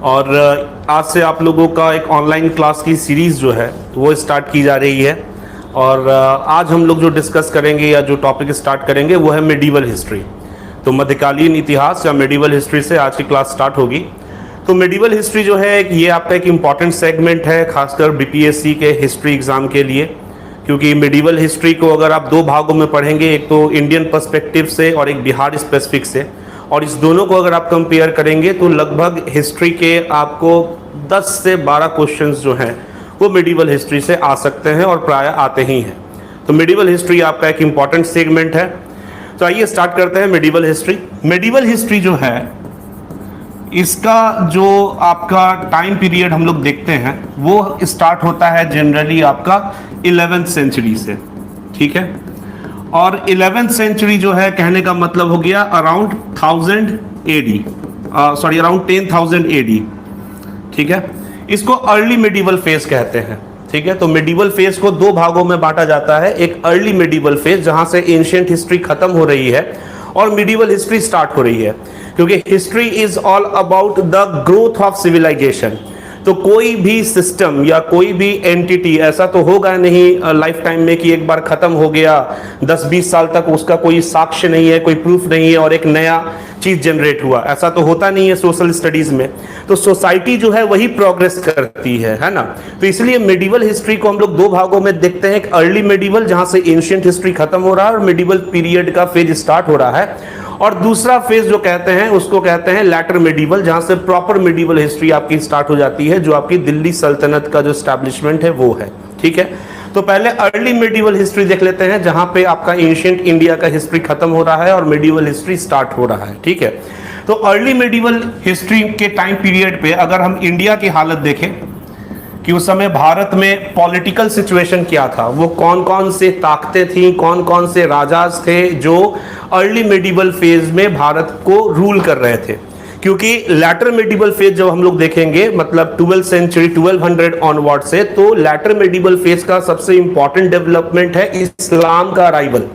और आज से आप लोगों का एक ऑनलाइन क्लास की सीरीज़ जो है वो स्टार्ट की जा रही है। और आज हम लोग जो डिस्कस करेंगे या जो टॉपिक स्टार्ट करेंगे वो है मेडिवल हिस्ट्री। तो मध्यकालीन इतिहास या मेडिवल हिस्ट्री से आज की क्लास स्टार्ट होगी। तो मेडिवल हिस्ट्री जो है ये आपका एक इम्पॉर्टेंट सेगमेंट है, खासकर बीपीएससी के हिस्ट्री एग्ज़ाम के लिए, क्योंकि मेडिवल हिस्ट्री को अगर आप दो भागों में पढ़ेंगे, एक तो इंडियन पर्सपेक्टिव से और एक बिहार स्पेसिफिक से, और इस दोनों को अगर आप कंपेयर करेंगे तो लगभग हिस्ट्री के आपको 10 से 12 क्वेश्चंस जो हैं वो मेडिवल हिस्ट्री से आ सकते हैं और प्राय आते ही हैं। तो मेडिवल हिस्ट्री आपका एक इम्पॉर्टेंट सेगमेंट है। तो आइए स्टार्ट करते हैं मेडिवल हिस्ट्री। मेडिवल हिस्ट्री जो है इसका जो आपका टाइम पीरियड हम लोग देखते हैं वो स्टार्ट होता है जनरली आपका 11th सेंचुरी से, ठीक है। और 11th सेंचुरी जो है कहने का मतलब हो गया अराउंड 1000 AD, अराउंड 10,000 AD, ठीक है। इसको अर्ली मेडिवल फेज कहते हैं, ठीक है। तो मेडिवल फेज को दो भागों में बांटा जाता है, एक अर्ली मेडिवल फेज जहां से एंशिएंट हिस्ट्री खत्म हो रही है और मेडिवल हिस्ट्री स्टार्ट हो रही है, क्योंकि history is all about the growth of civilisation. तो कोई भी सिस्टम या कोई भी एंटिटी ऐसा तो होगा नहीं लाइफ टाइम में कि एक बार खत्म हो गया, 10-20 साल तक उसका कोई साक्ष्य नहीं है, कोई प्रूफ नहीं है और एक नया चीज जनरेट हुआ, ऐसा तो होता नहीं है सोशल स्टडीज में। तो सोसाइटी जो है वही प्रोग्रेस करती है ना। तो इसलिए मेडिवल हिस्ट्री को हम लोग दो भागों में देखते हैं, एक अर्ली मेडिवल जहां से एंशिएंट हिस्ट्री खत्म हो रहा है और मेडिवल पीरियड का फेज स्टार्ट हो रहा है, और दूसरा फेज जो कहते हैं उसको कहते हैं लैटर मेडिवल, जहां से प्रॉपर मेडिवल हिस्ट्री आपकी स्टार्ट हो जाती है, जो आपकी दिल्ली सल्तनत का जो एस्टैब्लिशमेंट है वो है, ठीक है। तो पहले अर्ली मेडिवल हिस्ट्री देख लेते हैं, जहां पे आपका एंशिएंट इंडिया का हिस्ट्री खत्म हो रहा है और मेडिवल हिस्ट्री स्टार्ट हो रहा है, ठीक है। तो अर्ली मेडिवल हिस्ट्री के टाइम पीरियड पे अगर हम इंडिया की हालत देखें कि उस समय भारत में पॉलिटिकल सिचुएशन क्या था, वो कौन कौन से ताकतें थी, कौन कौन से राजाज थे जो अर्ली मेडिवल फेज में भारत को रूल कर रहे थे। क्योंकि लैटर मेडिवल फेज जब हम लोग देखेंगे मतलब 12th सेंचुरी 1200 ऑनवर्ड से, तो लैटर मेडिवल फेज का सबसे इंपॉर्टेंट डेवलपमेंट है इस्लाम का अराइवल,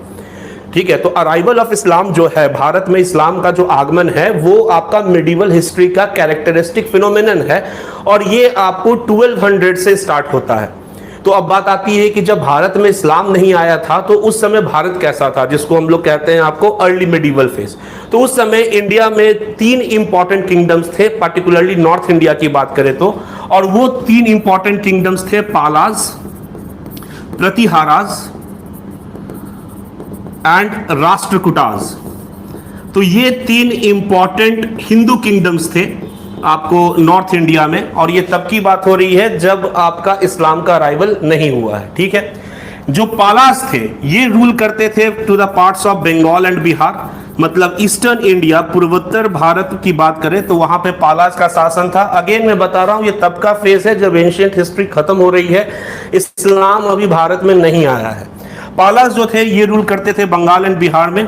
ठीक है। तो अराइवल ऑफ इस्लाम जो है, भारत में इस्लाम का जो आगमन है वो आपका मेडिवल हिस्ट्री का कैरेक्टरिस्टिक फिनोमेनन है और ये आपको 1200 से स्टार्ट होता है। तो अब बात आती है कि जब भारत में इस्लाम नहीं आया था तो उस समय भारत कैसा था, जिसको हम लोग कहते हैं आपको अर्ली मेडिवल फेज। तो उस समय इंडिया में 3 इंपॉर्टेंट किंगडम्स थे, पर्टिकुलरली नॉर्थ इंडिया की बात करें तो, और वो 3 इंपॉर्टेंट किंगडम्स थे पालाज, प्रतिहाराज एंड राष्ट्रकूटाज। तो ये 3 इंपॉर्टेंट हिंदू किंगडम्स थे आपको नॉर्थ इंडिया में, और ये तब की बात हो रही है जब आपका इस्लाम का अराइवल नहीं हुआ है, ठीक है। जो पालास थे ये रूल करते थे to the parts of Bengal and Bihar, मतलब ईस्टर्न इंडिया, पूर्वोत्तर भारत की बात करें तो वहां पे पालास का शासन था। अगेन मैं बता रहा हूं ये तब का फेज है जब एंशिएंट हिस्ट्री खत्म हो रही है, इस्लाम अभी भारत में नहीं आया है। पालास जो थे ये रूल करते थे बंगाल एंड बिहार में।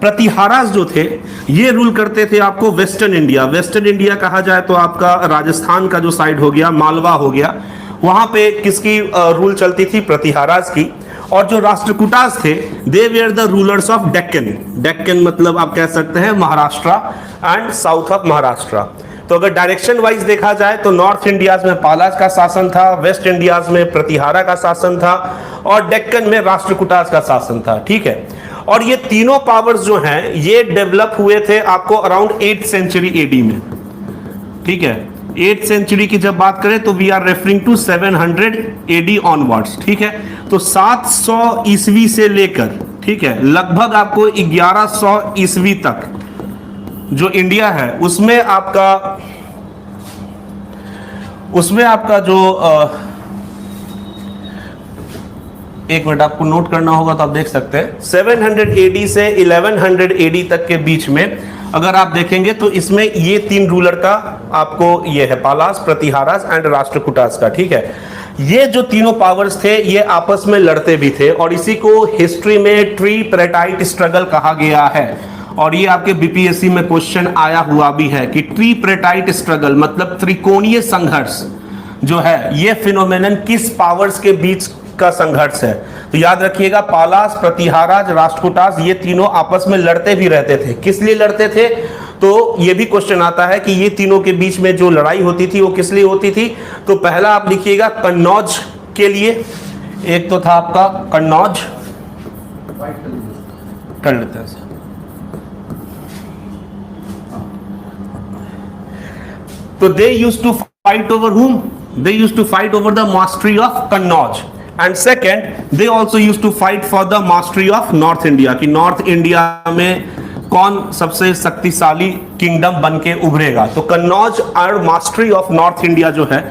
प्रतिहारास जो थे ये रूल करते थे आपको वेस्टर्न इंडिया, वेस्टर्न इंडिया कहा जाए तो आपका राजस्थान का जो साइड हो गया, मालवा हो गया, वहां पे किसकी रूल चलती थी, प्रतिहारास की। और जो राष्ट्रकूटास थे they were the rulers of Deccan, Deccan मतलब आप कह सकते हैं Maharashtra and south of Maharashtra. तो अगर डायरेक्शन वाइज देखा जाए तो नॉर्थ इंडिया में पालास का शासन था, वेस्ट इंडिया में प्रतिहारा का शासन था और डेक्कन में राष्ट्रकूटास का शासन था, ठीक है। और ये तीनों पावर्स जो हैं ये डेवलप हुए थे आपको अराउंड 8th सेंचुरी AD में, ठीक है। 8th सेंचुरी की जब बात करें तो we are referring to 700 AD onwards, ठीक है। तो 700 ईस्वी से लेकर, ठीक है, लगभग आपको 1100 ईस्वी तक जो इंडिया है उसमें आपका जो एक मिनट आपको नोट करना होगा तो आप देख सकते हैं 700 AD से 1100 AD तक के बीच में अगर आप देखेंगे तो इसमें ये 3 रूलर का आपको ये है, पालास, प्रतिहारास एंड राष्ट्रकूटास का, ठीक है। ये जो तीनों पावर्स थे ये आपस में लड़ते भी थे और इसी को हिस्ट्री में ट्रीपरेटाइट स्ट्रगल कहा गया है। और ये आपके बीपीएससी में क्वेश्चन आया हुआ भी है कि ट्रीपरेटाइट स्ट्रगल मतलब त्रिकोणीय संघर्ष जो है ये फिनोमेनन किस पावर्स के बीच का संघर्ष है। तो याद रखिएगा, पालास, प्रतिहाराज, राष्ट्रकूटास, ये तीनों आपस में लड़ते भी रहते थे। किस लिए लड़ते थे? तो ये भी क्वेश्चन आता है कि ये तीनों के बीच में जो लड़ाई होती थी वो किस लिए होती थी? तो पहला आप लिखिएगा कन्नौज के लिए, एक तो था आपका कन्नौज, कर लेते हैं। तो they used to fight over whom? They used to fight over the mastery of Kannauj. And second, they also used to fight for the mastery of North India, कि नॉर्थ इंडिया में कौन सबसे शक्तिशाली किंगडम बन के उभरेगा। तो कन्नौज और मास्टरी ऑफ नॉर्थ इंडिया जो है,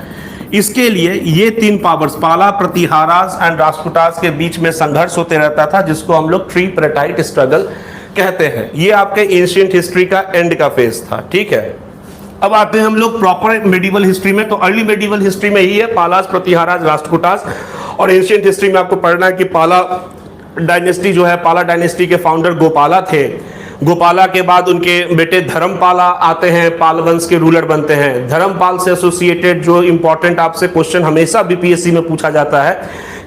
इसके लिए ये तीन पावर्स, पाला, प्रतिहाराज एंड राष्ट्रकूटास के बीच में संघर्ष होते रहता था, जिसको हम लोग ट्रिपरेटाइट स्ट्रगल कहते हैं। ये आपके एंशिएंट हिस्ट्री का एंड का फेज था, ठीक है। अब आते हैं हम लोग प्रॉपर मेडिवल हिस्ट्री में। तो अर्ली मेडिवल हिस्ट्री में ही है पालास, प्रतिहाराज, राष्ट्रकूटास। और एंशिएंट हिस्ट्री में आपको पढ़ना है कि पाला डायनेस्टी जो है, पाला डायनेस्टी के फाउंडर गोपाला थे। गोपाला के बाद उनके बेटे धर्मपाला आते हैं, पाल वंश के रूलर बनते हैं। धर्मपाल से एसोसिएटेड जो इंपॉर्टेंट आपसे क्वेश्चन हमेशा बीपीएससी में पूछा जाता है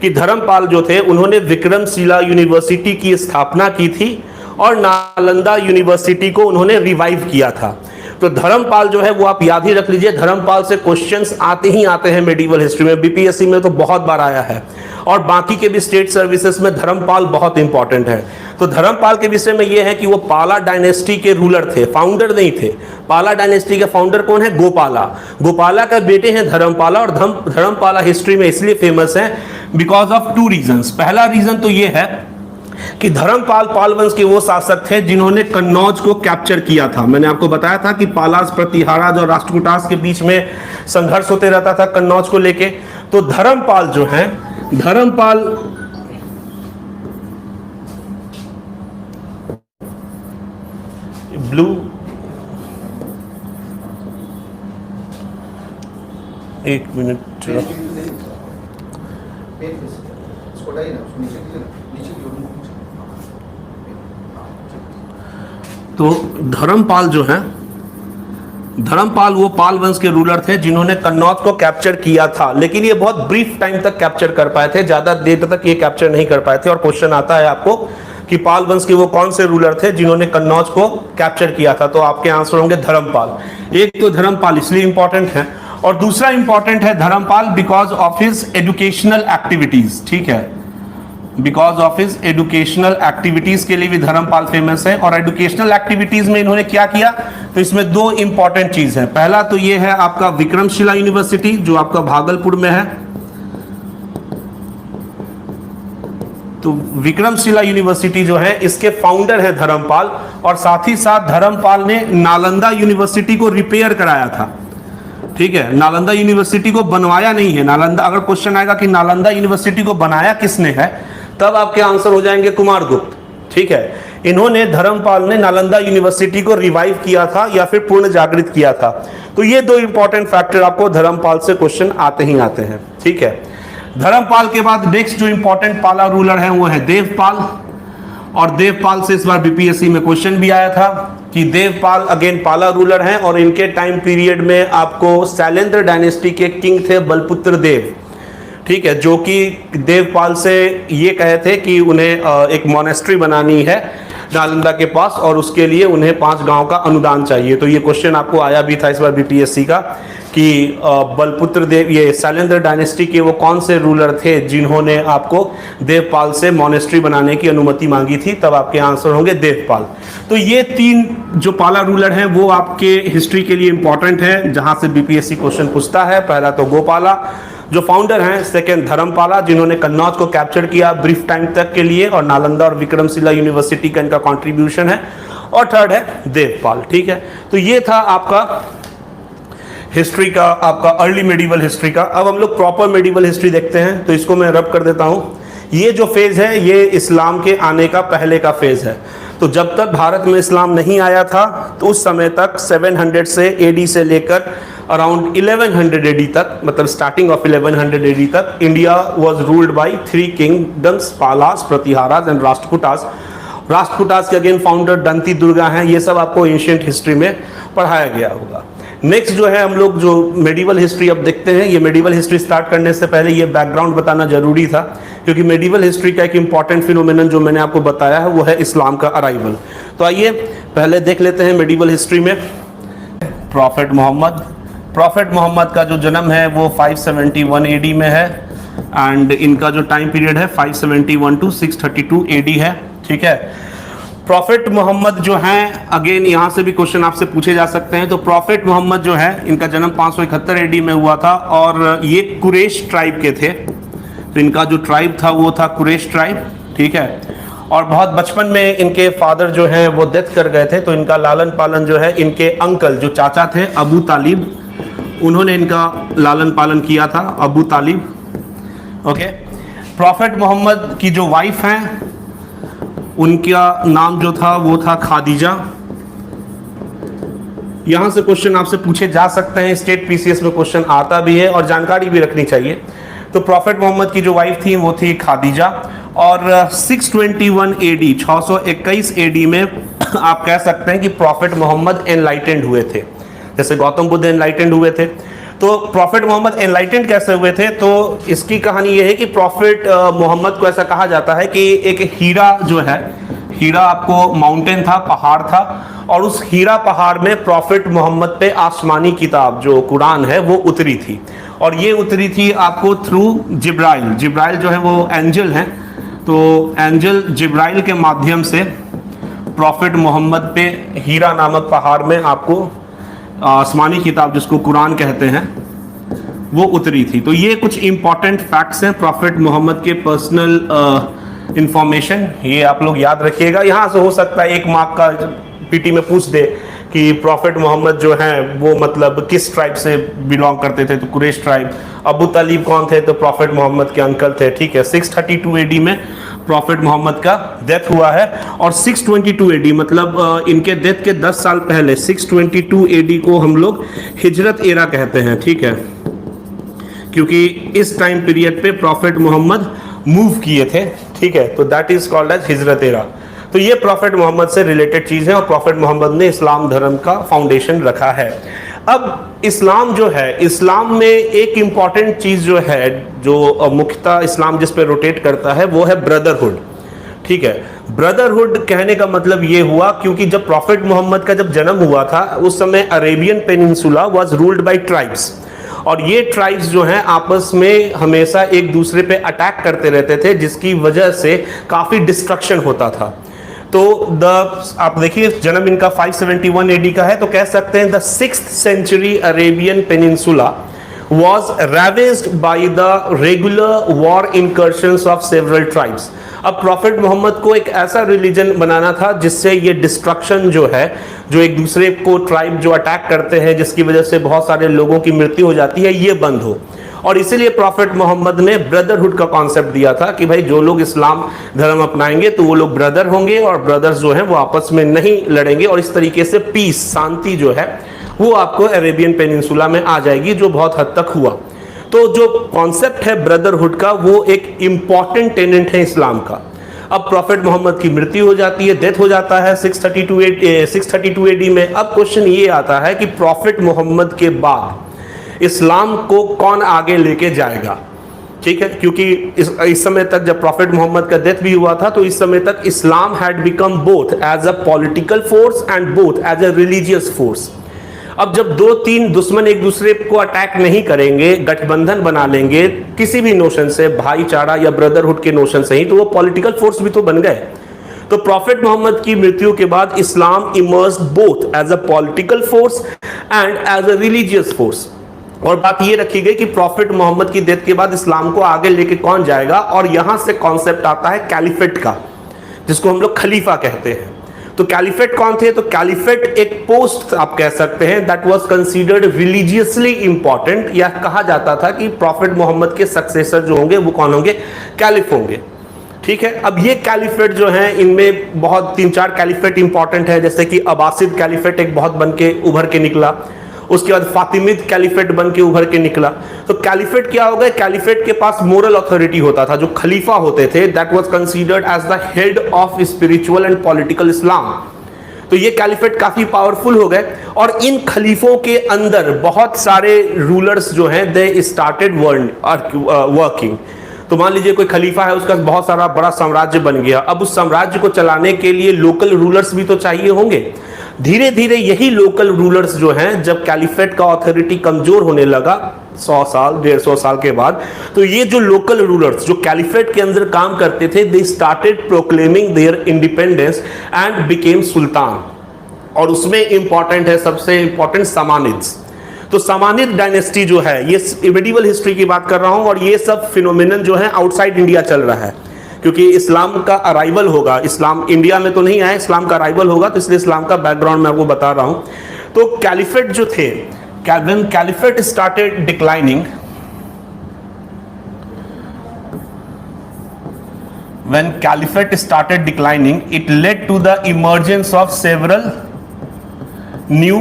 कि धर्मपाल जो थे उन्होंने विक्रमशिला यूनिवर्सिटी की स्थापना की थी और नालंदा यूनिवर्सिटी को उन्होंने रिवाइव किया था। तो धर्मपाल जो है वो आप याद ही रख लीजिए, धर्मपाल से क्वेश्चंस आते ही आते हैं मेडिवल हिस्ट्री में। बीपीएससी में तो बहुत बार आया है, और बाकी के भी स्टेट सर्विसेज में धर्मपाल बहुत इंपॉर्टेंट है। तो धर्मपाल के विषय में ये है कि वो पाला डायनेस्टी के रूलर थे, फाउंडर नहीं थे। पाला डायनेस्टी के फाउंडर कौन है? गोपाला। गोपाला का बेटे हैं धर्मपाला, और धर्मपाला हिस्ट्री में इसलिए फेमस है बिकॉज ऑफ टू रीजंस। पहला रीजन तो ये है कि धर्मपाल पाल वंश के वो शासक थे जिन्होंने कन्नौज को कैप्चर किया था। मैंने आपको बताया था कि पालास, प्रतिहाराज और राष्ट्रकूटास के बीच में संघर्ष होते रहता था कन्नौज को लेके। तो धर्मपाल जो है, धर्मपाल ब्लू, एक मिनट, तो धर्मपाल जो है, धर्मपाल वो पाल वंश के रूलर थे जिन्होंने कन्नौज को कैप्चर किया था, लेकिन ये बहुत ब्रीफ टाइम तक कैप्चर कर पाए थे, ज्यादा देर तक ये कैप्चर नहीं कर पाए थे। और क्वेश्चन आता है आपको कि पाल वंश के वो कौन से रूलर थे जिन्होंने कन्नौज को कैप्चर किया था, तो आपके आंसर होंगे धर्मपाल। एक तो धर्मपाल इसलिए इंपॉर्टेंट है, और दूसरा इंपॉर्टेंट है Dharmapal because of his educational activities, ठीक है। Because of his educational activities के लिए भी धर्मपाल फेमस है। और एजुकेशनल एक्टिविटीज में इन्होंने क्या किया? तो इसमें दो इंपॉर्टेंट चीज है। पहला तो ये है आपका विक्रमशिला यूनिवर्सिटी जो आपका भागलपुर में है। तो विक्रमशिला यूनिवर्सिटी जो है इसके फाउंडर है धर्मपाल, और साथ ही साथ धर्मपाल ने नालंदा यूनिवर्सिटी को रिपेयर कराया था, ठीक है। नालंदा यूनिवर्सिटी को बनवाया नहीं है। नालंदा, अगर क्वेश्चन आएगा कि नालंदा यूनिवर्सिटी को बनाया किसने है, तब आपके आंसर हो जाएंगे कुमारगुप्त, ठीक है। इन्होंने, धर्मपाल ने नालंदा यूनिवर्सिटी को रिवाइव किया था या फिर पूर्ण जागृत किया था। तो ये दो इंपॉर्टेंट फैक्टर आपको धर्मपाल से क्वेश्चन आते ही आते हैं, ठीक है। धर्मपाल के बाद नेक्स्ट जो इंपॉर्टेंट पाला रूलर है वो है देवपाल। और देवपाल से इस बार बीपीएससी में क्वेश्चन भी आया था कि देवपाल अगेन पाला रूलर हैं, और इनके टाइम पीरियड में आपको शैलेंद्र डायनेस्टी के किंग थे बलपुत्र देव, ठीक है, जो कि देवपाल से ये कहे थे कि उन्हें एक मोनेस्ट्री बनानी है नालंदा के पास, और उसके लिए उन्हें 5 गांव का अनुदान चाहिए। तो ये क्वेश्चन आपको आया भी था इस बार बीपीएससी का कि बलपुत्र देव, ये शैलेंद्र डायनेस्टी के वो कौन से रूलर थे जिन्होंने आपको देवपाल से मोनेस्ट्री बनाने की अनुमति मांगी थी, तब आपके आंसर होंगे देवपाल। तो ये 3 जो पाला रूलर हैं वो आपके हिस्ट्री के लिए इंपॉर्टेंट है, जहां से बीपीएससी क्वेश्चन पूछता है। पहला तो गोपाला जो फाउंडर हैं, सेकंड धर्मपाला जिन्होंने कन्नौज को कैप्चर किया ब्रीफ टाइम तक के लिए, और नालंदा और विक्रमशिला यूनिवर्सिटी का इनका कंट्रीब्यूशन है, और थर्ड है देवपाल, ठीक है। तो ये था आपका हिस्ट्री का, आपका अर्ली मेडिवल हिस्ट्री का। अब हम लोग प्रॉपर मेडिवल हिस्ट्री देखते हैं, तो इसको मैं रब कर देता हूं। ये जो फेज है ये इस्लाम के आने का पहले का फेज है। तो जब तक भारत में इस्लाम नहीं आया था तो उस समय तक 700 से एडी से लेकर अराउंड 1100 एडी तक, मतलब स्टार्टिंग ऑफ 1100 एडी तक, India was ruled by 3 kingdoms, Palas, Pratiharas and Rashtrakutas. Rashtrakutas के अगेन फाउंडर दंती दुर्गा हैं। ये सब आपको एंशिएंट हिस्ट्री में पढ़ाया गया होगा। नेक्स्ट जो है हम लोग जो मेडिवल हिस्ट्री अब देखते हैं। ये मेडिवल हिस्ट्री स्टार्ट करने से पहले ये बैकग्राउंड बताना जरूरी था, क्योंकि मेडिवल हिस्ट्री का एक इंपॉर्टेंट फिनोमेनन जो मैंने आपको बताया है वो है इस्लाम का अराइवल। तो आइए पहले देख लेते हैं मेडिवल हिस्ट्री में प्रॉफिट मोहम्मद। प्रॉफिट मोहम्मद का जो जन्म है वो 571 एडी में है, एंड इनका जो टाइम पीरियड है 571 टू 632 एडी है। ठीक है, प्रॉफिट मोहम्मद जो हैं, अगेन यहाँ से भी क्वेश्चन आपसे पूछे जा सकते हैं। तो प्रॉफिट मोहम्मद जो है इनका जन्म 571 एडी में हुआ था, और ये कुरैश ट्राइब के थे। तो इनका जो ट्राइब था वो था कुरैश ट्राइब। ठीक है, और बहुत बचपन में इनके फादर जो हैं वो डेथ कर गए थे, तो इनका लालन पालन जो है इनके अंकल जो चाचा थे अबू तालिब, उन्होंने इनका लालन पालन किया था, अबू तालिब। ओके, प्रॉफिट मोहम्मद की जो वाइफ हैं उनका नाम जो था वो था खादीजा। यहां से क्वेश्चन आपसे पूछे जा सकते हैं, स्टेट पीसीएस में क्वेश्चन आता भी है और जानकारी भी रखनी चाहिए। तो प्रॉफिट मोहम्मद की जो वाइफ थी वो थी खादीजा, और 621 एडी 621 एडी में आप कह सकते हैं कि प्रॉफिट मोहम्मद एनलाइटेंड हुए थे, जैसे गौतम बुद्ध एनलाइटेंड हुए थे। तो प्रॉफिट मोहम्मद एनलाइटेंड कैसे हुए थे? तो इसकी कहानी ये है कि प्रॉफिट मोहम्मद को ऐसा कहा जाता है कि एक हीरा जो है, हीरा आपको माउंटेन था, पहाड़ था, और उस हीरा पहाड़ में प्रॉफिट मोहम्मद पे आसमानी किताब जो कुरान है वो उतरी थी, और ये उतरी थी आपको थ्रू जिब्राइल। जिब्राइल जो है वो एंजल हैं, तो एंजल जिब्राइल के माध्यम से प्रॉफिट मोहम्मद पे हीरा नामक पहाड़ में आपको आसमानी किताब जिसको कुरान कहते हैं वो उतरी थी। तो ये कुछ इंपॉर्टेंट फैक्ट्स हैं प्रॉफिट मोहम्मद के, पर्सनल इंफॉर्मेशन, ये आप लोग याद रखिएगा। यहाँ से हो सकता है एक मार्क का पीटी में पूछ दे कि प्रॉफिट मोहम्मद जो हैं वो मतलब किस ट्राइब से बिलोंग करते थे, तो कुरैश ट्राइब। अबू तालिब कौन थे? तो प्रॉफिट मोहम्मद के अंकल थे। ठीक है, 632 एडी में प्रॉफिट मोहम्मद का डेथ हुआ है, और 622 एडी मतलब इनके डेथ के 10 साल पहले 622 एडी को हम लोग हिजरत एरा कहते हैं। ठीक है, क्योंकि इस टाइम पीरियड पे प्रॉफिट मोहम्मद मूव किए थे। ठीक है, तो दैट इज कॉल्ड एज हिजरत एरा। तो ये प्रॉफिट मोहम्मद से रिलेटेड चीज है, और प्रॉफिट मोहम्मद ने इस्लाम धर्म का फाउंडेशन रखा है। अब इस्लाम जो है, इस्लाम में एक इंपॉर्टेंट चीज जो है, जो मुख्यतः इस्लाम जिस पे रोटेट करता है वो है ब्रदरहुड। ठीक है, ब्रदरहुड कहने का मतलब ये हुआ क्योंकि जब प्रॉफिट मोहम्मद का जब जन्म हुआ था उस समय Arabian peninsula was ruled bye tribes, और ये ट्राइब्स जो हैं आपस में हमेशा एक दूसरे पे अटैक करते रहते थे, जिसकी वजह से काफी डिस्ट्रक्शन होता था। तो आप देखिए जन्म इनका 571 एडी का है, तो कह सकते हैं the 6th century Arabian peninsula was ravaged by the regular war incursions of several tribes। अब प्रॉफिट मोहम्मद को एक ऐसा रिलीजन बनाना था जिससे ये डिस्ट्रक्शन जो है, जो एक दूसरे को ट्राइब जो अटैक करते हैं जिसकी वजह से बहुत सारे लोगों की मृत्यु हो जाती है, ये बंद हो। और इसीलिए प्रॉफिट मोहम्मद ने ब्रदरहुड का कॉन्सेप्ट दिया था कि भाई जो लोग इस्लाम धर्म अपनाएंगे तो वो लोग ब्रदर होंगे, और ब्रदर्स जो हैं वो आपस में नहीं लड़ेंगे, और इस तरीके से पीस, शांति जो है वो आपको अरेबियन पेनिनसुला में आ जाएगी, जो बहुत हद तक हुआ। तो जो कॉन्सेप्ट है ब्रदरहुड का वो एक इंपॉर्टेंट टेनेंट है इस्लाम का। अब प्रॉफिट मोहम्मद की मृत्यु हो जाती है, डेथ हो जाता है 632 एडी में। अब क्वेश्चन ये आता है कि प्रॉफिट मोहम्मद के बाद इस्लाम को कौन आगे लेके जाएगा? ठीक है, क्योंकि इस समय तक जब प्रॉफिट मोहम्मद का डेथ भी हुआ था तो इस समय तक Islam had become both as a political force and both as a religious force. अब जब दो तीन दुश्मन एक दूसरे को अटैक नहीं करेंगे, गठबंधन बना लेंगे किसी भी नोशन से, भाईचारा या ब्रदरहुड के नोशन से ही, तो वो पॉलिटिकल फोर्स भी तो बन गए। तो प्रॉफिट मोहम्मद की मृत्यु के बाद Islam emerged both as a political force and as a religious force. और बात ये रखी गई कि प्रॉफिट मोहम्मद की डेथ के बाद इस्लाम को आगे लेके कौन जाएगा, और यहां से कॉन्सेप्ट आता है कैलिफेट का, जिसको हम लोग खलीफा कहते हैं। तो कैलिफेट कौन थे? तो कैलिफेट एक पोस्ट आप कह सकते हैं that was considered religiously important, या कहा जाता था कि प्रॉफिट मोहम्मद के सक्सेसर जो होंगे वो कौन होंगे? कैलिफ होंगे। ठीक है, अब ये कैलिफेट जो है इनमें बहुत 3-4 कैलिफेट इंपॉर्टेंट है, जैसे कि अब्बासिद कैलिफेट एक बहुत बन के उभर के निकला, उसके बाद फातिमिद कैलिफेट बन के उभर के निकला। तो कैलिफेट क्या हो गया? कैलिफेट के पास मोरल अथॉरिटी होता था, जो खलीफा होते थे that was considered as the head of spiritual and political Islam. तो ये कैलिफेट काफी पावरफुल हो गए और इन खलीफों के अंदर बहुत सारे रूलर्स जो हैं दे स्टार्टेड वर्किंग। तो मान लीजिए कोई खलीफा है, उसका बहुत सारा बड़ा साम्राज्य बन गया, अब उस साम्राज्य को चलाने के लिए लोकल रूलर्स भी तो चाहिए होंगे। धीरे धीरे यही लोकल रूलर्स जो हैं, जब कैलिफेट का अथॉरिटी कमजोर होने लगा 100 साल 150 साल के बाद, तो ये जो लोकल रूलर्स जो कैलिफेट के अंदर काम करते थे, they started proclaiming their independence and became sultan. और उसमें इंपॉर्टेंट है, सबसे इंपॉर्टेंट समानिड्स। तो समानिद डायनेस्टी जो है, ये मेडिवल हिस्ट्री की बात कर रहा हूं, और ये सब फिनोमिनन जो है आउटसाइड इंडिया चल रहा है, क्योंकि इस्लाम का अराइवल होगा। इस्लाम इंडिया में तो नहीं आया, इस्लाम का अराइवल होगा, तो इसलिए इस्लाम का बैकग्राउंड मैं आपको बता रहा हूं। तो कैलिफेट जो थे, when caliphate started declining, when caliphate started declining, it led to the emergence of several new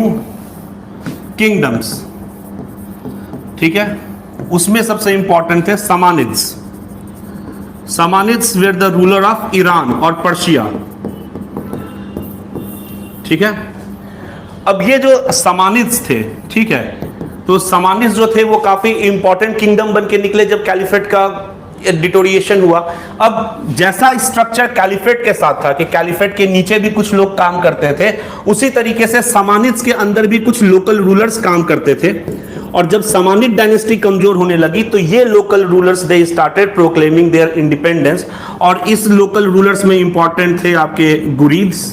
kingdoms। ठीक है, उसमें सबसे इंपॉर्टेंट थे Samanids. Samanids were the ruler of Iran और पर्शिया। ठीक है, अब ये जो समानिड्स थे, ठीक है, तो समानिड्स जो थे वो काफी इंपॉर्टेंट किंगडम बन के निकले जब कैलिफेट का डिटोरिएशन हुआ। अब जैसा स्ट्रक्चर कैलिफेट के साथ था कि कैलिफेट के नीचे भी कुछ लोग काम करते थे, उसी तरीके से समानिड्स के अंदर भी कुछ लोकल रूलर्स काम करते थे। और जब समानिड डायनेस्टी कमजोर होने लगी, तो ये local rulers they started proclaiming their independence. और इस लोकल रूलर्स में इंपॉर्टेंट थे आपके गुरीद्स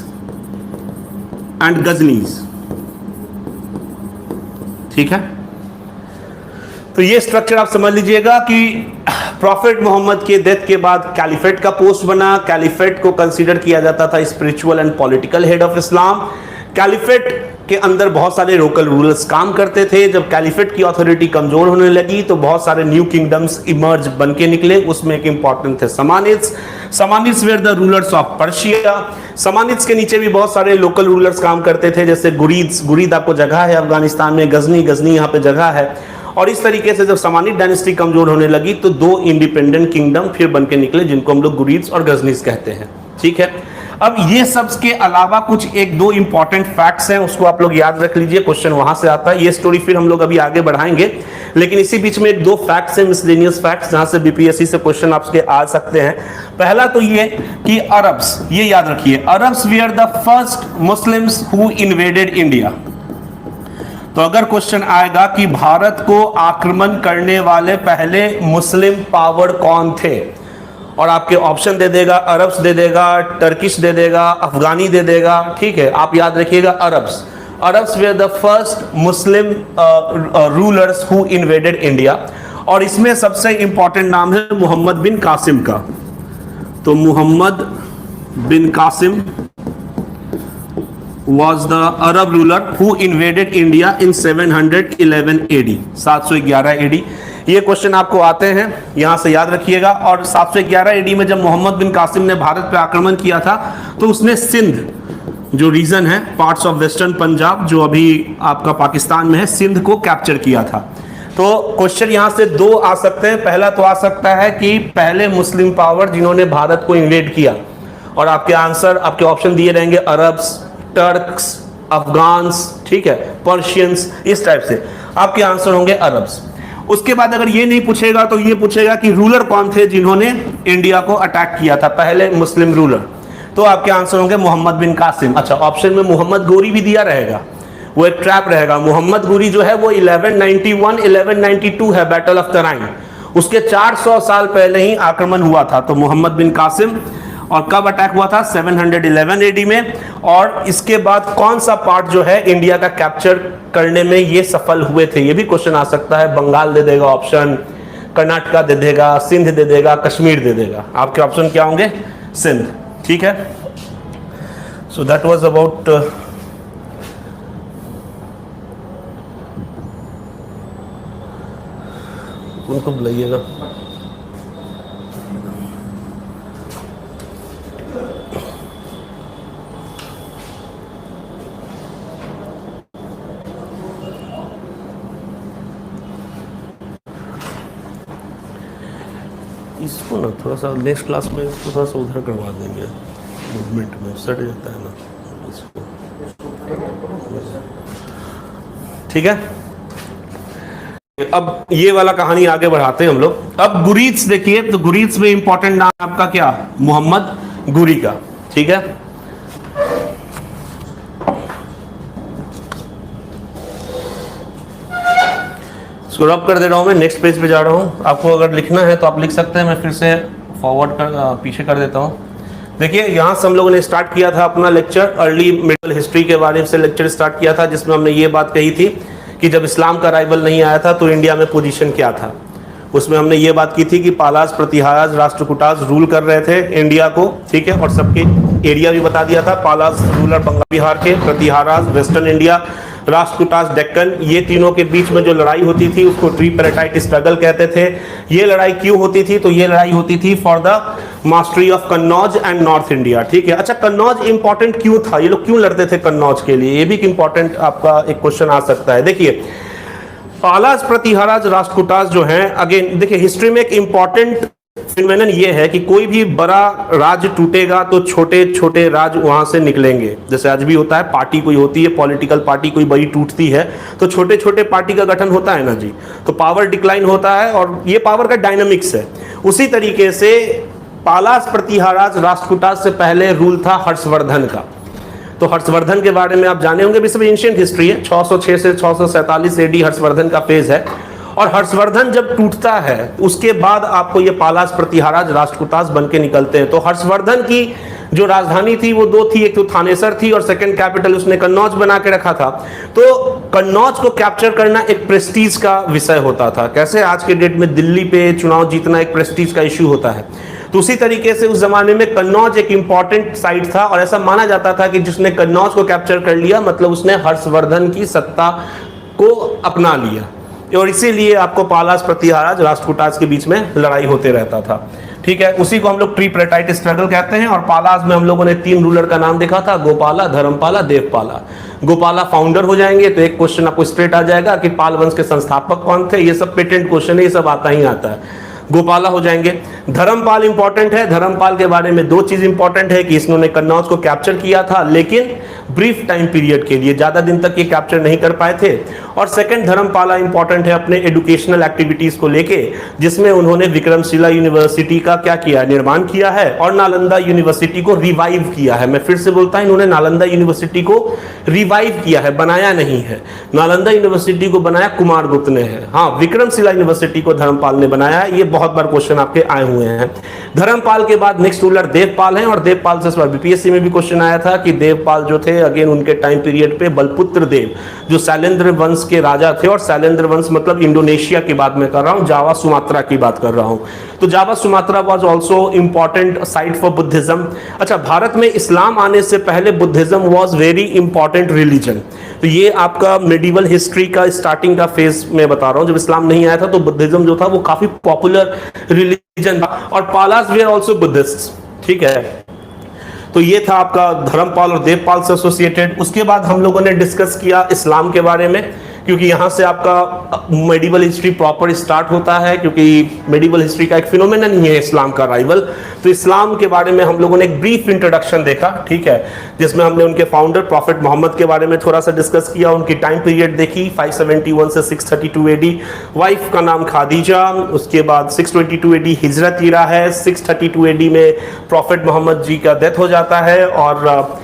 एंड गजनीज। ठीक है, तो ये स्ट्रक्चर आप समझ लीजिएगा कि प्रॉफिट मोहम्मद के डेथ के बाद कैलिफेट का पोस्ट बना। कैलिफेट को कंसीडर किया जाता था spiritual and political head of Islam. Caliphate के अंदर बहुत सारे लोकल रूलर्स काम करते थे। जब कैलिफेट की अथॉरिटी कमजोर होने लगी, तो बहुत सारे न्यू किंगडम्स इमर्ज बन के निकले। उसमें एक इंपॉर्टेंट थे Samanids. Samanids were the rulers of Persia. Samanids के नीचे भी बहुत सारे लोकल रूलर्स काम करते थे, जैसे गुरीद्स। गुरीद आपको जगह है अफगानिस्तान में, गजनी, गजनी यहाँ पे जगह है। और इस तरीके से जब समानिड डायनेस्टी कमजोर होने लगी, तो दो इंडिपेंडेंट किंगडम फिर बन के निकले, जिनको हम लोग गुरीद्स और गजनीज कहते हैं। ठीक है, अब ये सब के अलावा कुछ एक दो इंपॉर्टेंट फैक्ट्स हैं, उसको आप लोग याद रख लीजिए, क्वेश्चन वहां से आता है। ये स्टोरी फिर हम लोग अभी आगे बढ़ाएंगे, लेकिन इसी बीच में एक दो फैक्ट्स हैं, मिसलेनियस फैक्ट्स, जहां से बीपीएससी से क्वेश्चन आपके आ सकते हैं। पहला तो ये कि अरब्स, ये याद रखिए, Arabs we are the first Muslims who invaded India. तो अगर क्वेश्चन आएगा कि भारत को आक्रमण करने वाले पहले मुस्लिम पावर कौन थे, और आपके ऑप्शन दे देगा, अरब्स दे देगा, टर्किश दे देगा, अफगानी दे देगा। ठीक है, आप याद रखिएगा Arabs. Arabs way the first Muslim rulers who invaded India. और इसमें सबसे इंपॉर्टेंट नाम है मोहम्मद बिन कासिम का। तो मोहम्मद बिन Qasim was the Arab ruler who invaded India in 711 AD, 711 AD। ये क्वेश्चन आपको आते हैं, यहां से याद रखिएगा। और 711 AD में जब मोहम्मद बिन कासिम ने भारत पर आक्रमण किया था, तो उसने सिंध जो रीजन है, पार्ट्स ऑफ वेस्टर्न पंजाब जो अभी आपका पाकिस्तान में है, सिंध को कैप्चर किया था। तो क्वेश्चन यहां से दो आ सकते हैं। पहला तो आ सकता है कि पहले मुस्लिम पावर जिन्होंने भारत को इन्वेड किया, और आपके आंसर, आपके ऑप्शन दिए रहेंगे अरब्स, टर्क्स, अफगान्स, ठीक है, पर्शियंस, इस टाइप से आपके आंसर होंगे अरब्स। उसके बाद अगर ये नहीं पूछेगा, तो ये पूछेगा कि रूलर कौन थे जिन्होंने इंडिया को अटैक किया था, पहले मुस्लिम रूलर, तो आपके आंसर होंगे मोहम्मद बिन कासिम। अच्छा, ऑप्शन में मोहम्मद गोरी भी दिया रहेगा, वो एक ट्रैप रहेगा। मोहम्मद गोरी जो है वो 1191 1192 है, बैटल ऑफ तराइन, उसके 400 साल पहले ही आक्रमण हुआ था। तो मोहम्मद बिन कासिम, और कब अटैक हुआ था? 711 एडी में। और इसके बाद कौन सा पार्ट जो है इंडिया का कैप्चर करने में ये सफल हुए थे, ये भी क्वेश्चन आ सकता है। बंगाल दे देगा ऑप्शन, कर्नाटका दे देगा, सिंध दे देगा, कश्मीर दे देगा। आपके ऑप्शन क्या होंगे? सिंध। ठीक है, सो दैट वाज अबाउट उनको बुलाइएगा। इसको ना थोड़ा सा नेक्स्ट क्लास में इसको थोड़ा सा उधर करवा देंगे, मूवमेंट में सेट जाता है ना इसको। ठीक है। अब ये वाला कहानी आगे बढ़ाते हैं हम लोग। अब गुरीज देखिए, तो गुरीज में इंपॉर्टेंट नाम आपका क्या, मोहम्मद गुरी का, ठीक है। इसको रब कर दे रहा हूं मैं, नेक्स्ट पेज पे जा रहा हूं। आपको अगर लिखना है तो आप लिख सकते हैं, मैं फिर से फॉरवर्ड कर पीछे कर देता हूं। देखिए यहाँ से हम लोगों ने स्टार्ट किया था अपना लेक्चर, अर्ली मिडल हिस्ट्री के बारे से लेक्चर स्टार्ट किया था, जिसमें हमने ये बात कही थी कि जब इस्लाम का अराइवल नहीं आया था तो इंडिया में पोजीशन क्या था। उसमें हमने ये बात की थी कि पालास, प्रतिहाराज, राष्ट्रकूटास रूल कर रहे थे इंडिया को, ठीक है, और सबके एरिया भी बता दिया था। पालास रूलर बंगाल बिहार के, प्रतिहाराज वेस्टर्न इंडिया, राष्ट्रकूटास डेक्कन। ये तीनों के बीच में जो लड़ाई होती थी उसको ट्रिपैराटाइट स्ट्रगल कहते थे। ये लड़ाई क्यों होती थी, तो ये लड़ाई होती थी for the mastery of Kannauj and north India, ठीक है। अच्छा, कन्नौज इंपॉर्टेंट क्यों था, ये लोग क्यों लड़ते थे कन्नौज के लिए, ये भी एक इंपॉर्टेंट आपका एक क्वेश्चन आ सकता है। देखिए पालास, प्रतिहाराज, राष्ट्रकूटास जो हैं, अगेन देखिए हिस्ट्री में एक इंपॉर्टेंट फिनोमेनन ये है कि कोई भी बड़ा राज टूटेगा तो छोटे छोटे राज वहां से निकलेंगे। जैसे आज भी होता है, पार्टी कोई होती है, पॉलिटिकल पार्टी कोई बड़ी टूटती है तो छोटे छोटे पार्टी का गठन होता है ना जी, तो पावर डिक्लाइन होता है और ये पावर का डायनामिक्स है। उसी तरीके से पालास, प्रतिहाराज, राष्ट्रकूटास से पहले रूल था हर्षवर्धन का। तो हर्षवर्धन के बारे में आप जाने होंगे, सब एंशिएंट हिस्ट्री है। 606 से 647 एडी हर्षवर्धन का फेज है। और हर्षवर्धन जब टूटता है उसके बाद आपको ये पालास, प्रतिहाराज, राष्ट्रकूटास बन के निकलते हैं। तो हर्षवर्धन की जो राजधानी थी वो दो थी, एक तो थानेसर थी और सेकंड कैपिटल उसने कन्नौज बना के रखा था। तो कन्नौज को कैप्चर करना एक प्रेस्टीज का विषय होता था। कैसे आज के डेट में दिल्ली पे चुनाव जीतना एक प्रेस्टीज का इश्यू होता है, तो उसी तरीके से उस जमाने में कन्नौज एक इंपॉर्टेंट साइट था और ऐसा माना जाता था कि जिसने कन्नौज को कैप्चर कर लिया मतलब उसने हर्षवर्धन की सत्ता को अपना लिया। और इसीलिए आपको पालास, प्रतिहाराज, राष्ट्रकूटास के बीच में लड़ाई होते रहता था, ठीक है। उसी को हम लोग ट्रिपैराटाइट स्ट्रगल कहते हैं। और पालास में हम लोगों ने 3 रूलर का नाम देखा था, गोपाला, धर्मपाला, देवपाला। गोपाला फाउंडर हो जाएंगे तो एक क्वेश्चन आपको स्ट्रेट आ जाएगा कि पाल वंश के संस्थापक कौन थे। ये सब पेटेंट क्वेश्चन है, ये सब आता ही आता है। गोपाला हो जाएंगे। धर्मपाल इंपॉर्टेंट है। धर्मपाल के बारे में 2 चीज इंपॉर्टेंट है कि इन्होंने कन्नौज को कैप्चर किया था लेकिन ब्रीफ टाइम पीरियड के लिए, ज्यादा दिन तक ये कैप्चर नहीं कर पाए थे। और सेकंड, धर्मपाला इंपॉर्टेंट है अपने एजुकेशनल एक्टिविटीज को लेके, जिसमें उन्होंने विक्रमशिला यूनिवर्सिटी का क्या किया, निर्माण किया है और नालंदा यूनिवर्सिटी को रिवाइव किया है। मैं फिर से बोलता हूं, इन्होंने नालंदा यूनिवर्सिटी को रिवाइव किया है, बनाया नहीं है। नालंदा यूनिवर्सिटी को बनाया कुमारगुप्त ने है, हाँ, विक्रमशिला यूनिवर्सिटी को धर्मपाल ने बनाया है। ये बहुत बार क्वेश्चन आपके आए हुए हैं। धर्मपाल के बाद नेक्स्ट रूलर देवपाल हैं और देवपाल से बीपीएससी में भी क्वेश्चन आया था कि देवपाल जो थे अगेन उनके टाइम पीरियड पे बलपुत्र देव जो शैलेंद्र वंश के राजा थे, और शैलेंद्र वंश मतलब इंडोनेशिया की बात मैं कर रहा हूं, जावा सुमात्रा की बात कर रहा हूं। तो Java Sumatra was also important site for Buddhism. अच्छा, भारत में इस्लाम आने से पहले Buddhism was very important religion. तो ये आपका मेडिवल हिस्ट्री का स्टार्टिंग का फेज में बता रहा हूं। जब इस्लाम नहीं आया था तो बुद्धिज्म जो था वो काफी पॉपुलर रिलीजन था और पालास वे आर आल्सो बुद्धिस्ट, ठीक है। तो ये था आपका धर्मपाल और देवपाल से एसोसिएटेड। उसके बाद हम लोगों ने डिस्कस किया इस्लाम के बारे में, क्योंकि यहाँ से आपका मेडिवल हिस्ट्री प्रॉपर स्टार्ट होता है, क्योंकि मेडिवल हिस्ट्री का एक फिनोमेनन ही है इस्लाम का अराइवल। तो इस्लाम के बारे में हम लोगों ने एक ब्रीफ इंट्रोडक्शन देखा, ठीक है, जिसमें हमने उनके फाउंडर प्रॉफिट मोहम्मद के बारे में थोड़ा सा डिस्कस किया, उनकी टाइम पीरियड देखी 571 से 632 एडी, वाइफ का नाम खादीजा। उसके बाद 622 एडी हिजरत ईरा है, 632 एडी में प्रॉफिट मोहम्मद जी का डेथ हो जाता है। और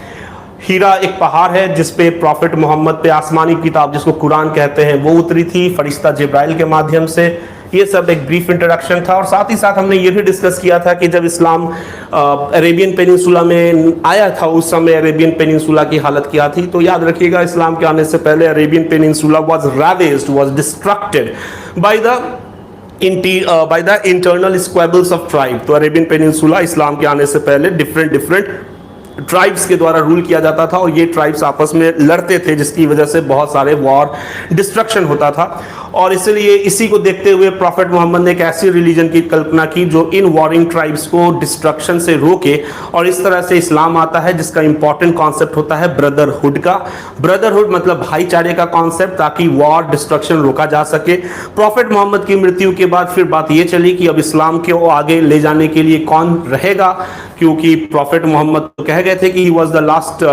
हीरा एक पहाड़ है जिसपे प्रॉफिट मोहम्मद पे आसमानी किताब जिसको कुरान कहते हैं वो उतरी थी फरिश्ता जिब्राइल के माध्यम से। ये सब एक ब्रीफ इंट्रोडक्शन था। और साथ ही साथ हमने ये भी डिस्कस किया था कि जब इस्लाम अरेबियन पेनिनसुला में आया था उस समय अरेबियन पेनिनसुला की हालत क्या थी। तो याद रखिएगा, इस्लाम के आने से पहले Arabian peninsula was ravaged, was destructed by the internal squabbles of tribe. तो अरेबियन पेनिनसुला इस्लाम के आने से पहले डिफरेंट ट्राइब्स के द्वारा रूल किया जाता था और ये ट्राइब्स आपस में लड़ते थे, जिसकी वजह से बहुत सारे वॉर डिस्ट्रक्शन होता था। और इसलिए इसी को देखते हुए प्रॉफिट मोहम्मद ने एक ऐसी रिलीजन की कल्पना की जो इन वॉरिंग ट्राइब्स को डिस्ट्रक्शन से रोके, और इस तरह से इस्लाम आता है जिसका इंपॉर्टेंट कॉन्सेप्ट होता है ब्रदरहुड का। ब्रदरहुड मतलब भाईचारे का कॉन्सेप्ट, ताकि वॉर डिस्ट्रक्शन रोका जा सके। प्रॉफिट मोहम्मद की मृत्यु के बाद फिर बात ये चली कि अब इस्लाम को आगे ले जाने के लिए कौन रहेगा, क्योंकि प्रॉफिट मोहम्मद तो कह गए थे कि he was the last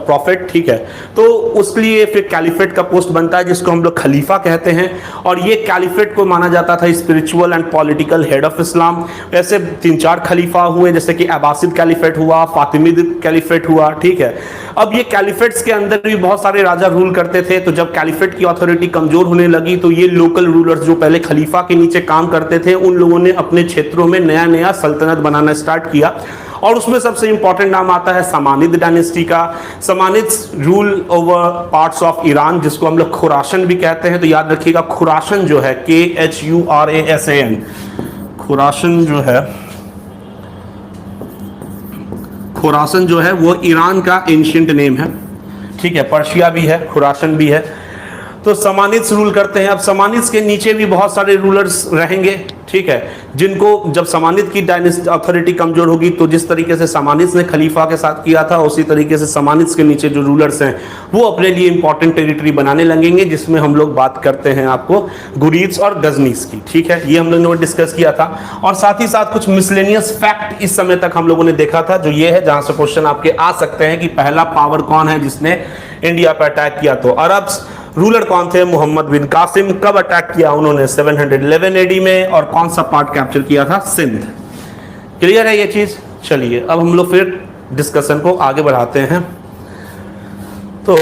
profit, ठीक है। तो उसके लिए फिर कैलिफेट का पोस्ट बनता है जिसको हम लोग खलीफा कहते हैं, और ये कैलिफेट को माना जाता था spiritual and political head of Islam. वैसे 3-4 खलीफा हुए, जैसे कि अब्बासिद कैलिफेट हुआ, फातिमिद कैलिफेट हुआ, ठीक है। अब ये कैलिफेट्स के अंदर भी बहुत सारे राजा रूल करते थे, तो जब कैलिफेट की अथॉरिटी कमजोर होने लगी तो ये लोकल रूलर्स जो पहले खलीफा के नीचे काम करते थे उन लोगों ने अपने क्षेत्रों में नया नया सल्तनत बनाना स्टार्ट किया, और उसमें सबसे इंपॉर्टेंट नाम आता है समानिद डायनेस्टी का। Samanids rule over parts of Iran, जिसको हम लोग खुरासन भी कहते हैं। तो याद रखिएगा खुरासन जो है KHURASAN, खुरासन जो है, खुरासन जो है वो ईरान का एंशिएंट नेम है, ठीक है। पर्शिया भी है, खुरासन भी है। तो समानिद्स रूल करते हैं। अब समानिद्स के नीचे भी बहुत सारे रूलर्स रहेंगे, ठीक है, जिनको जब समानिद की डायनेस्टी अथॉरिटी कमजोर होगी तो जिस तरीके से समानिद्स ने खलीफा के साथ किया था उसी तरीके से समानिद्स के नीचे जो रूलर्स हैं वो अपने लिए इंपॉर्टेंट टेरिटरी बनाने लगेंगे, जिसमें हम लोग बात करते हैं आपको गुरीद्स और गजनीस की, ठीक है। ये हम लोगों ने डिस्कस किया था, और साथ ही साथ कुछ मिसलेनियस फैक्ट इस समय तक हम लोगों ने देखा था, जो ये है जहां से क्वेश्चन आपके आ सकते हैं कि पहला पावर कौन है जिसने इंडिया पर अटैक किया। तो अरब्स रूलर कौन थे? मोहम्मद बिन कासिम। कब अटैक किया उन्होंने? 711 AD में। और कौन सा पार्ट कैप्चर किया था? सिंध। क्लियर है ये चीज? चलिए अब हम लोग फिर डिस्कशन को आगे बढ़ाते हैं। तो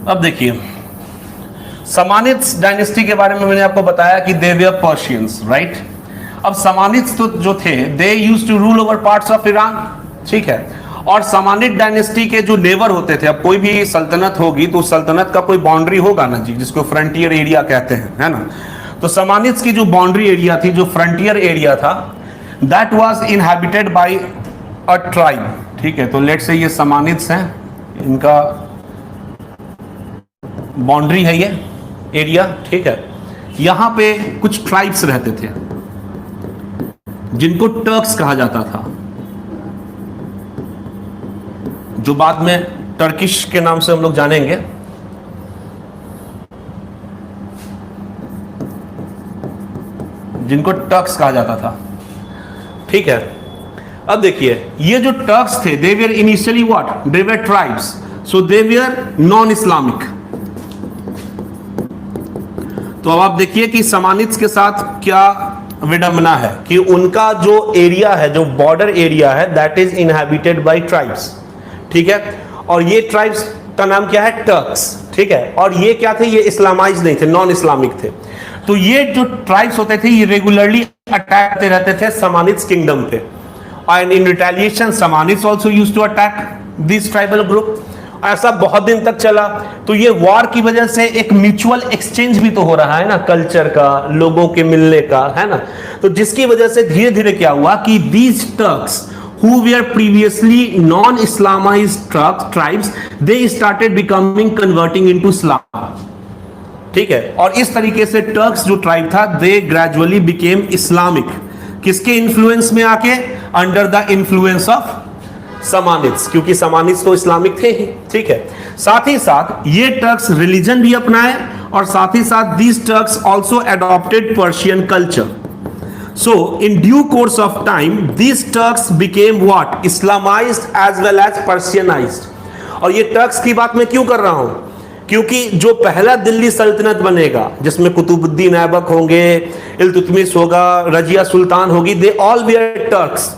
अब देखिए समानिद्स डायनेस्टी के बारे में मैंने आपको बताया कि दे वर पर्शियंस, राइट। अब समानिद्स तो जो थे they used to rule over parts of Iran, ठीक है। और समानिद डायनेस्टी के जो नेबर होते थे, अब कोई भी सल्तनत होगी तो सल्तनत का कोई बाउंड्री होगा ना जी, जिसको फ्रंटियर एरिया कहते हैं, है ना। तो समानिद्स की जो बाउंड्री एरिया थी, जो फ्रंटियर एरिया था, that was inhabited by a tribe, ठीक है। तो लेट से ये समानिद्स हैं, इनका बाउंड्री है ये एरिया, ठीक है। यहां पे कुछ ट्राइब्स रहते थे जिनको टर्क्स कहा जाता था, जो बाद में टर्किश के नाम से हम लोग जानेंगे। जिनको टर्क्स कहा जाता था, ठीक है। अब देखिए ये जो टर्क्स थे they were initially what? They were tribes, so they were non Islamic. तो अब आप देखिए कि समानिद्स के साथ क्या विडंबना है कि उनका जो एरिया है, जो बॉर्डर एरिया है, that is inhabited by tribes, ठीक है। और ये ट्राइब्स का नाम क्या है? टर्क्स, ठीक है। और ये क्या थे? ये इस्लामाइज नहीं थे, नॉन इस्लामिक थे। तो ये जो ट्राइब्स होते थे ये रेगुलरली अटैक करते रहते थे समानिद्स किंगडम पे, and in retaliation Samanids also used to attack this tribal group. ऐसा बहुत दिन तक चला। तो ये वॉर की वजह से एक म्यूचुअल एक्सचेंज भी तो हो रहा है ना, कल्चर का, लोगों के मिलने का, है ना। तो जिसकी वजह से धीरे धीरे क्या हुआ कि these Turks who were previously non-Islamized tribes, they started becoming converting into Islam, ठीक है। और इस तरीके से टर्क्स जो ट्राइब था दे ग्रेजुअली बिकेम इस्लामिक। किसके इन्फ्लुएंस में आके? अंडर द इन्फ्लुएंस ऑफ समानिद्स, क्योंकि समानिद्स तो इस्लामिक थे ही, ठीक है। साथ ही साथ ये टर्क्स रिलीजन भी अपनाए, और साथ ही साथ these Turks also adopted Persian culture. So, in due course of time, these Turks became what? Islamized as well as Persianized. और ये टर्क्स की बात मैं क्यों कर रहा हूं? क्योंकि जो पहला दिल्ली सल्तनत बनेगा, जिसमें कुतुबुद्दीन ऐबक होंगे, इल्तुतमिश होगा, रजिया सुल्तान होगी, दे ऑल वेयर टर्क्स।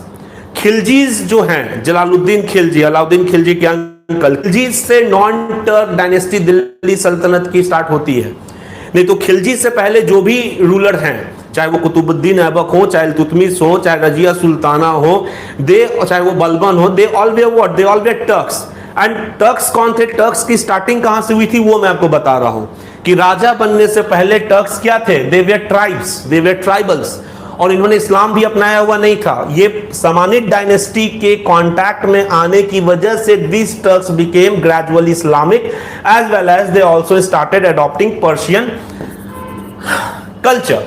खिलजीज जो हैं, जलालुद्दीन खिलजी, अलाउद्दीन खिलजी के अंकल, खिलजीज से नॉन टर्क डायनेस्टी दिल्ली सल्तनत की स्टार्ट होती है। नहीं तो खिलजी से पहले जो भी रूलर हैं, चाहे वो कुतुबुद्दीन ऐबक हो, चाहे इल्तुतमिश हो, चाहे रजिया सुल्ताना हो, चाहे वो बलबन हो, they all were what? They all were Turks. And Turks कौन थे? टर्क्स की स्टार्टिंग कहां से हुई थी वो मैं आपको बता रहा हूं कि राजा बनने से पहले टर्क्स क्या थे? They were tribes, they were tribals. और इन्होंने इस्लाम भी अपनाया हुआ नहीं था। ये समानिद डायनेस्टी के कांटेक्ट में आने की वजह से this Turks became gradually Islamic as well as they also started adopting Persian culture,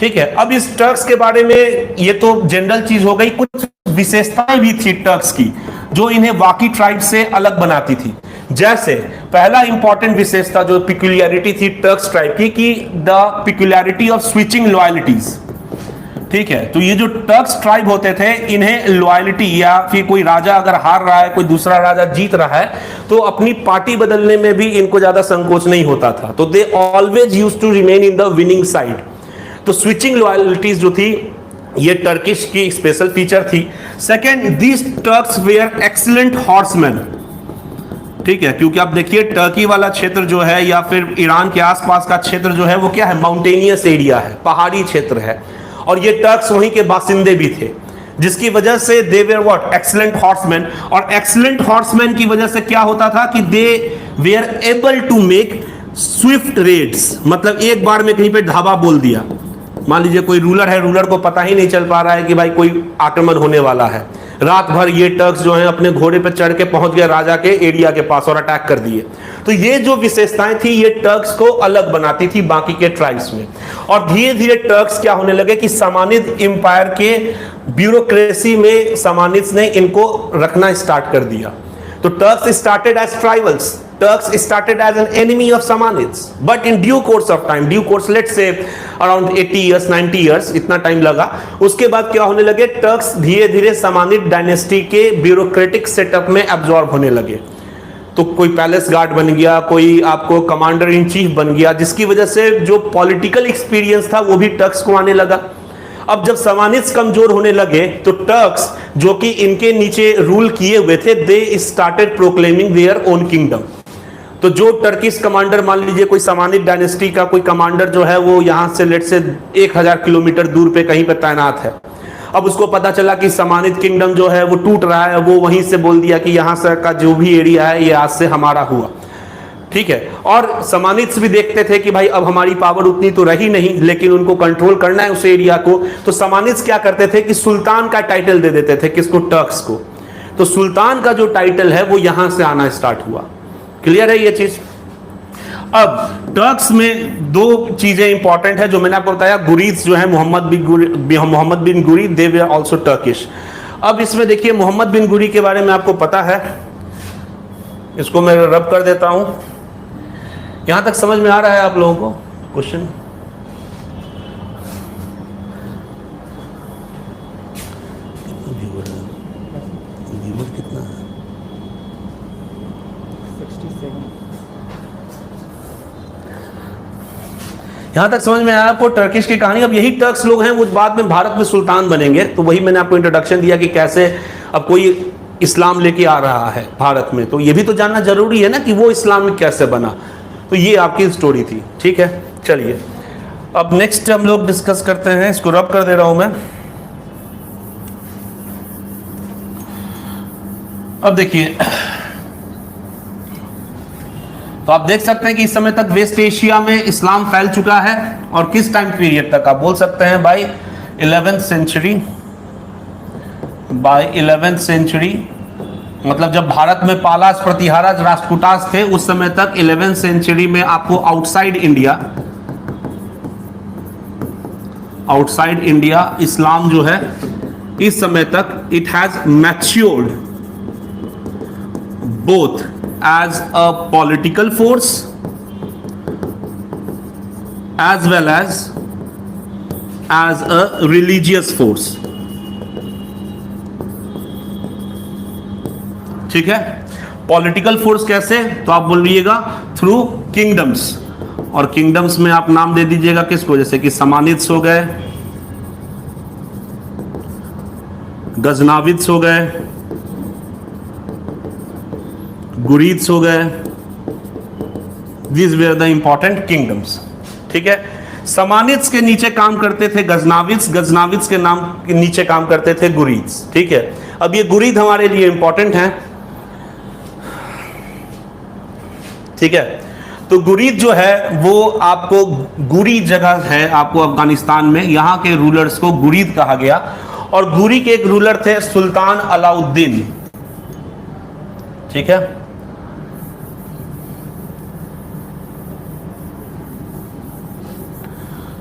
ठीक है। अब इस टर्क्स के बारे में ये तो जनरल चीज हो गई, कुछ विशेषताएं भी थी टर्क्स की जो इन्हें बाकी ट्राइब से अलग बनाती थी। जैसे पहला इंपॉर्टेंट विशेषता जो पिक्यूलियरिटी थी टर्क्स ट्राइब की, कि द पिक्यूलियरिटी ऑफ स्विचिंग लॉयल्टीज। ठीक है, तो ये जो टर्क्स ट्राइब होते थे, इन्हें लॉयल्टी, या फिर कोई राजा अगर हार रहा है, कोई दूसरा राजा जीत रहा है, तो अपनी पार्टी बदलने में भी इनको ज्यादा संकोच नहीं होता था। तो they always used to remain in the winning side. तो स्विचिंग लॉयल्टीज जो थी, ये टर्किश की स्पेशल फीचर थी। Second, these Turks were excellent horseman. ठीक है, क्योंकि आप देखिए टर्की वाला क्षेत्र जो है, या फिर ईरान के आसपास का क्षेत्र जो है, वो क्या है, माउंटेनियस एरिया है, पहाड़ी क्षेत्र है, और ये टर्क्स वहीं के बासिंदे भी थे, जिसकी वजह से they were what, excellent horseman. और एक्सीलेंट हॉर्समैन की वजह से क्या होता था कि they were able to make swift raids, मतलब एक बार में कहीं पे ढाबा बोल दिया, मान लीजिए कोई रूलर है, रूलर को पता ही नहीं चल पा रहा है कि भाई कोई आक्रमण होने वाला है, रात भर ये टर्क्स जो हैं अपने घोड़े पर चढ़ के पहुंच गए राजा के एरिया के पास और अटैक कर दिए। तो ये जो विशेषताएं थी, ये टर्क्स को अलग बनाती थी बाकी के ट्राइब्स में। और धीरे धीरे टर्क्स क्या होने लगे कि सामानिद एम्पायर के ब्यूरोक्रेसी में सामानिद्स ने इनको रखना स्टार्ट कर दिया। तो Turks started as tribals, Turks started as an enemy of Samanids, but in due course of time, due course let's say around 80 years, 90 years, इतना टाइम लगा। उसके बाद क्या होने लगे, टर्क्स धीरे धीरे समानिद डायनेस्टी के ब्यूरोक्रेटिक सेटअप में एब्जॉर्ब होने लगे। तो कोई पैलेस गार्ड बन गया, कोई आपको कमांडर इन चीफ बन गया, जिसकी वजह से जो पॉलिटिकल एक्सपीरियंस था वो भी टर्क्स को आने लगा। अब जब समानिद्स कमजोर होने लगे, तो टर्क्स जो कि इनके नीचे रूल किए हुए थे, they started proclaiming their own kingdom. तो जो टर्किश कमांडर, मान लीजिए कोई समानिद डायनेस्टी का कोई कमांडर जो है, वो यहां से लेट से 1000 किलोमीटर दूर पे कहीं पे तैनात है। अब उसको पता चला कि समानिद किंगडम जो है वो टूट रहा है, वो वहीं से बोल दिया कि यहाँ से का जो भी एरिया है ये आज से हमारा हुआ। ठीक है, और समानिद्स भी देखते थे कि भाई अब हमारी पावर उतनी तो रही नहीं, लेकिन उनको कंट्रोल करना है उस एरिया को। तो समानिद्स क्या करते थे कि सुल्तान का टाइटल दे देते थे, किसको, टर्क्स को। तो सुल्तान का जो टाइटल है वो यहां से आना स्टार्ट हुआ। क्लियर है ये चीज। अब टर्क्स में दो चीजें इंपॉर्टेंट है जो मैंने आपको बताया, गुरीद जो है, मोहम्मद बिन गुरी, दे वे आल्सो टर्किश। अब इसमें देखिए मोहम्मद बिन गुरी के बारे में आपको पता है, इसको मैं रब कर देता हूं। यहां तक समझ में आ रहा है आप लोगों को क्वेश्चन? कितना है? यहां तक समझ में आया आपको टर्किश की कहानी। अब यही टर्क्स लोग हैं वो बाद में भारत में सुल्तान बनेंगे। तो वही मैंने आपको इंट्रोडक्शन दिया कि कैसे अब कोई इस्लाम लेके आ रहा है भारत में, तो ये भी तो जानना जरूरी है ना कि वो इस्लाम कैसे बना। तो ये आपकी स्टोरी थी। ठीक है, चलिए अब नेक्स्ट हम लोग डिस्कस करते हैं। इसको रब कर दे रहा हूं मैं। अब देखिए, तो आप देख सकते हैं कि इस समय तक वेस्ट एशिया में इस्लाम फैल चुका है। और किस टाइम पीरियड तक? आप बोल सकते हैं bye 11th century. Bye 11th century मतलब जब भारत में पालास, प्रतिहाराज, राष्ट्रकूटास थे, उस समय तक 11th सेंचुरी में आपको आउटसाइड इंडिया इस्लाम जो है, इस समय तक it has matured both as a political force as well as a religious force। ठीक है, पॉलिटिकल फोर्स कैसे? तो आप बोलिएगा थ्रू किंगडम्स। और किंगडम्स में आप नाम दे दीजिएगा किसको, जैसे कि समानिद्स हो गए, गजनाविद्स हो गए, गुरीद्स हो गए। These were the important kingdoms। ठीक है, समानिद्स के नीचे काम करते थे गजनाविद्स, गजनाविद्स के नाम के नीचे काम करते थे गुरीद्स। ठीक है, अब ये गुरीद हमारे लिए इंपॉर्टेंट हैं। ठीक है, तो गुरीद जो है वो आपको, गुरी जगह है आपको अफगानिस्तान में, यहां के रूलर्स को गुरीद कहा गया। और गुरी के एक रूलर थे सुल्तान अलाउद्दीन। ठीक है,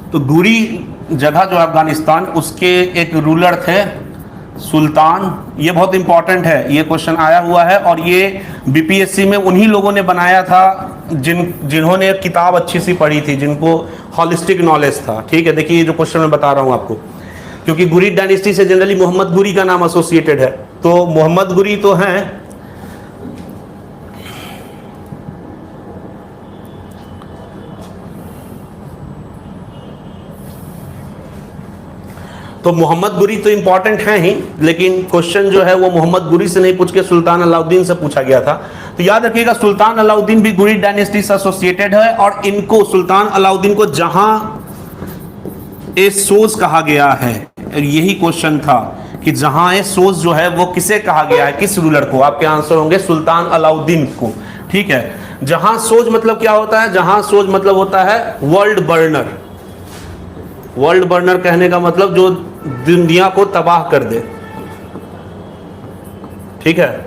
तो गुरी जगह जो अफगानिस्तान, उसके एक रूलर थे सुल्तान, ये बहुत इंपॉर्टेंट है, ये क्वेश्चन आया हुआ है और ये बीपीएससी में उन्हीं लोगों ने बनाया था जिन्होंने किताब अच्छी सी पढ़ी थी, जिनको हॉलिस्टिक नॉलेज था। ठीक है, देखिए ये जो क्वेश्चन मैं बता रहा हूं आपको, क्योंकि गुरीद डायनेस्टी से जनरली मोहम्मद गुरी का नाम एसोसिएटेड है, तो मोहम्मद गुरी तो हैं, तो मोहम्मद गुरी तो इंपॉर्टेंट है ही, लेकिन क्वेश्चन जो है वो मोहम्मद गुरी से नहीं पूछ के सुल्तान अलाउद्दीन से पूछा गया था। तो याद रखिएगा सुल्तान अलाउद्दीन भी गुरीद डायनेस्टी से एसोसिएटेड है, और इनको सुल्तान अलाउद्दीन को जहां ए सोज कहा गया है, यही क्वेश्चन था कि जहां ए सोज जो है वो किसे कहा गया है, किस रूलर को? आपके आंसर होंगे सुल्तान अलाउद्दीन को। ठीक है, जहां सोज मतलब क्या होता है? जहां सोज मतलब होता है वर्ल्ड बर्नर। वर्ल्ड बर्नर कहने का मतलब जो दुनिया को तबाह कर दे। ठीक है,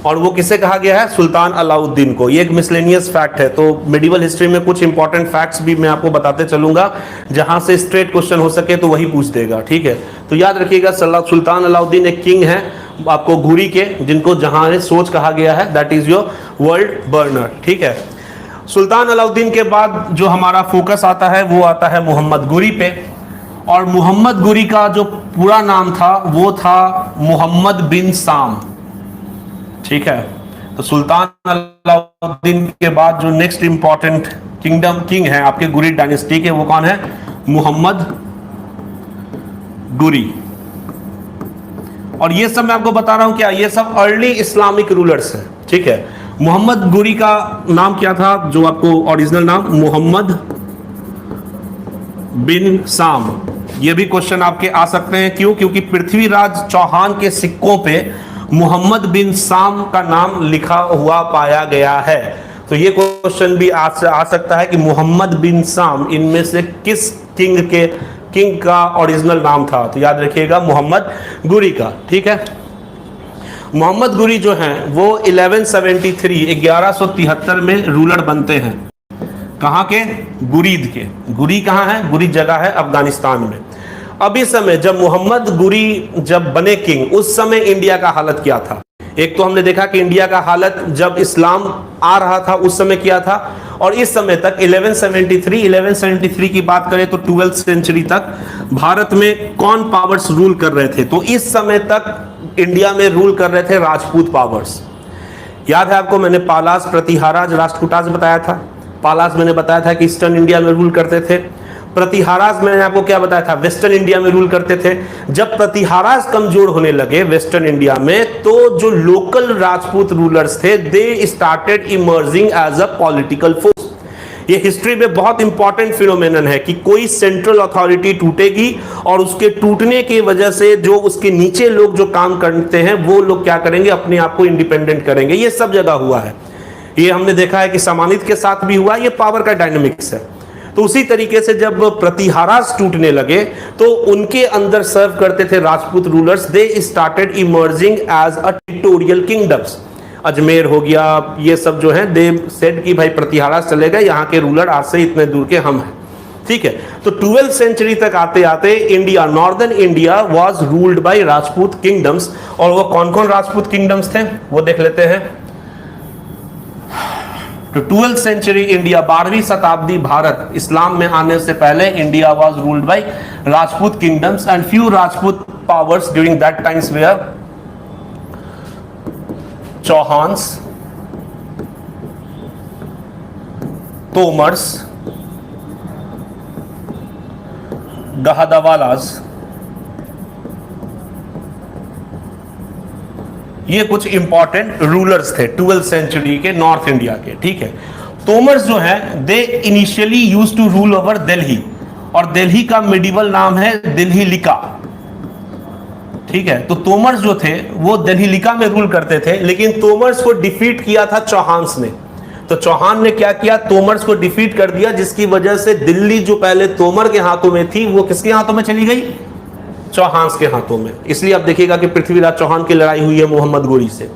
और वो किसे कहा गया है? सुल्तान अलाउद्दीन को। ये एक मिसलेनियस फैक्ट है, तो मेडिवल हिस्ट्री में कुछ इंपॉर्टेंट फैक्ट्स भी मैं आपको बताते चलूंगा, जहां से स्ट्रेट क्वेश्चन हो सके तो वही पूछ देगा। ठीक है, तो याद रखिएगा सुल्तान अलाउद्दीन एक किंग है आपको घुरी के, जिनको जहां सोच कहा गया है, that is your world burner. ठीक है, सुल्तान अलाउद्दीन के बाद जो हमारा फोकस आता है वो आता है मोहम्मद गुरी पे, और मोहम्मद गुरी का जो पूरा नाम था वो था मोहम्मद बिन साम। ठीक है, तो सुल्तान अलाउद्दीन के बाद जो नेक्स्ट इंपॉर्टेंट किंग है आपके गुरी डायनेस्टी के, वो कौन है? मोहम्मद गुरी। और ये सब मैं आपको बता रहा हूं क्या, ये सब अर्ली इस्लामिक रूलर्स हैं। ठीक है, मोहम्मद गुरी का नाम क्या था, जो आपको ओरिजिनल नाम? मोहम्मद बिन साम। ये भी क्वेश्चन आपके आ सकते हैं, क्यों? क्योंकि पृथ्वीराज चौहान के सिक्कों पे मोहम्मद बिन साम का नाम लिखा हुआ पाया गया है। तो ये क्वेश्चन भी आ सकता है कि मोहम्मद बिन साम इनमें से किस किंग का ओरिजिनल नाम था? तो याद रखिएगा मोहम्मद गुरी का। ठीक है, मोहम्मद गुरी जो हैं वो 1173 में रूलर बनते हैं। कहां के? गुरीद के। गुरी कहां है? गुरी जगह है अफगानिस्तान में। अब इस समय जब मोहम्मद गुरी जब बने किंग, उस समय इंडिया का हालत क्या था? एक तो हमने देखा कि इंडिया का हालत जब इस्लाम आ रहा था उस समय क्या था, और इस समय तक 1173 की बात करें तो 12th सेंचुरी तक भारत में कौन पावर्स रूल कर रहे थे? तो इस समय तक इंडिया में रूल कर रहे थे राजपूत पावर्स। याद है आपको, मैंने पालास, प्रतिहाराज, राष्ट्रकूटाज बताया था। पालास मैंने बताया था कि ईस्टर्न इंडिया में रूल करते थे। प्रतिहाराज मैंने आपको क्या बताया था? वेस्टर्न इंडिया में रूल करते थे। जब प्रतिहाराज कमजोर होने लगे वेस्टर्न इंडिया में, तो जो लोकल राजपूत रूलर्स थे, they started emerging as a political force. ये हिस्ट्री में बहुत इंपॉर्टेंट फिनोमेनन है कि कोई सेंट्रल अथॉरिटी टूटेगी और उसके टूटने की वजह से जो उसके नीचे लोग जो काम करते हैं वो लोग क्या करेंगे? अपने आप को इंडिपेंडेंट करेंगे। ये सब जगह हुआ है। ये हमने देखा है कि सामानित के साथ भी हुआ। ये पावर का डायनामिक्स है। तो उसी तरीके से जब प्रतिहाराज टूटने लगे तो उनके अंदर सर्व करते थे Rajput rulers. They started emerging as a territorial kingdoms. Ajmer हो गया, ये सब जो है, दे सेड कि भाई प्रतिहाराज चले गए, यहाँ के रूलर आज से इतने दूर के हम हैं। ठीक है, तो 12th सेंचुरी तक आते आते India, northern India was ruled by Rajput kingdoms. और वो कौन कौन राजपूत किंगडम्स थे वो देख लेते हैं। तो 12th सेंचुरी इंडिया, 12वीं शताब्दी भारत, इस्लाम में आने से पहले India was ruled by Rajput kingdoms and few Rajput powers during that times were Chauhans, Tomars, Gahadavalas. ये कुछ इंपॉर्टेंट रूलर्स थे 12th सेंचुरी के नॉर्थ इंडिया के। ठीक है, तोमर्स जो है they initially used to rule over Delhi, और दिल्ली का मिडिवल नाम है दिल्ली लिका। ठीक है, तो तोमर्स जो थे वो दिल्ली लिका में रूल करते थे, लेकिन तोमर्स को डिफीट किया था चौहान्स ने। तो चौहान ने क्या किया? तोमर्स को डिफीट कर दिया, जिसकी वजह से दिल्ली जो पहले तोमर के हाथों में थी वो किसके हाथों में चली गई? चौहान्स के हाथों में। इसलिए आप देखिएगा कि पृथ्वीराज चौहान की लड़ाई हुई है मोहम्मद गोरी से।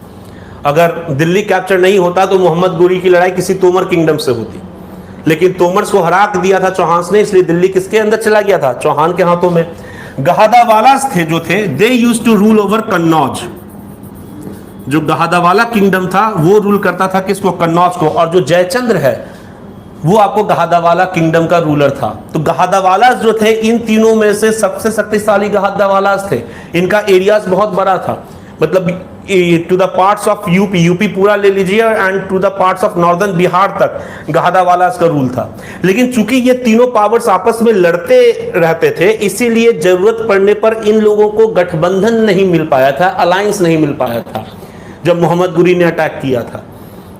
अगर दिल्ली कैप्चर नहीं होता तो मोहम्मद गोरी की लड़ाई किसी तोमर किंगडम से होती, लेकिन तोमर्स को हरा दिया था चौहान्स ने, इसलिए दिल्ली किसके अंदर चला गया था? चौहान के हाथों में। गहादावालास थे जो थे, they used to rule over Kannauj. जो गहादावाला किंगडम था वो रूल करता था किसको? कन्नौज को। और जो जयचंद्र है वो आपको गहादावाला किंगडम का रूलर था। तो गहादावालास जो थे, इन तीनों में से सबसे शक्तिशाली गहादावालास थे। इनका एरियाज बहुत बड़ा था, मतलब to the parts of UP, UP पूरा ले लीजिए, and to the parts of northern Bihar तक गहादावालास का रूल था। लेकिन चूंकि ये तीनों पावर्स आपस में लड़ते रहते थे, इसीलिए जरूरत पड़ने पर इन लोगों को गठबंधन नहीं मिल पाया था, अलायंस नहीं मिल पाया था जब मोहम्मद गुरी ने अटैक किया था।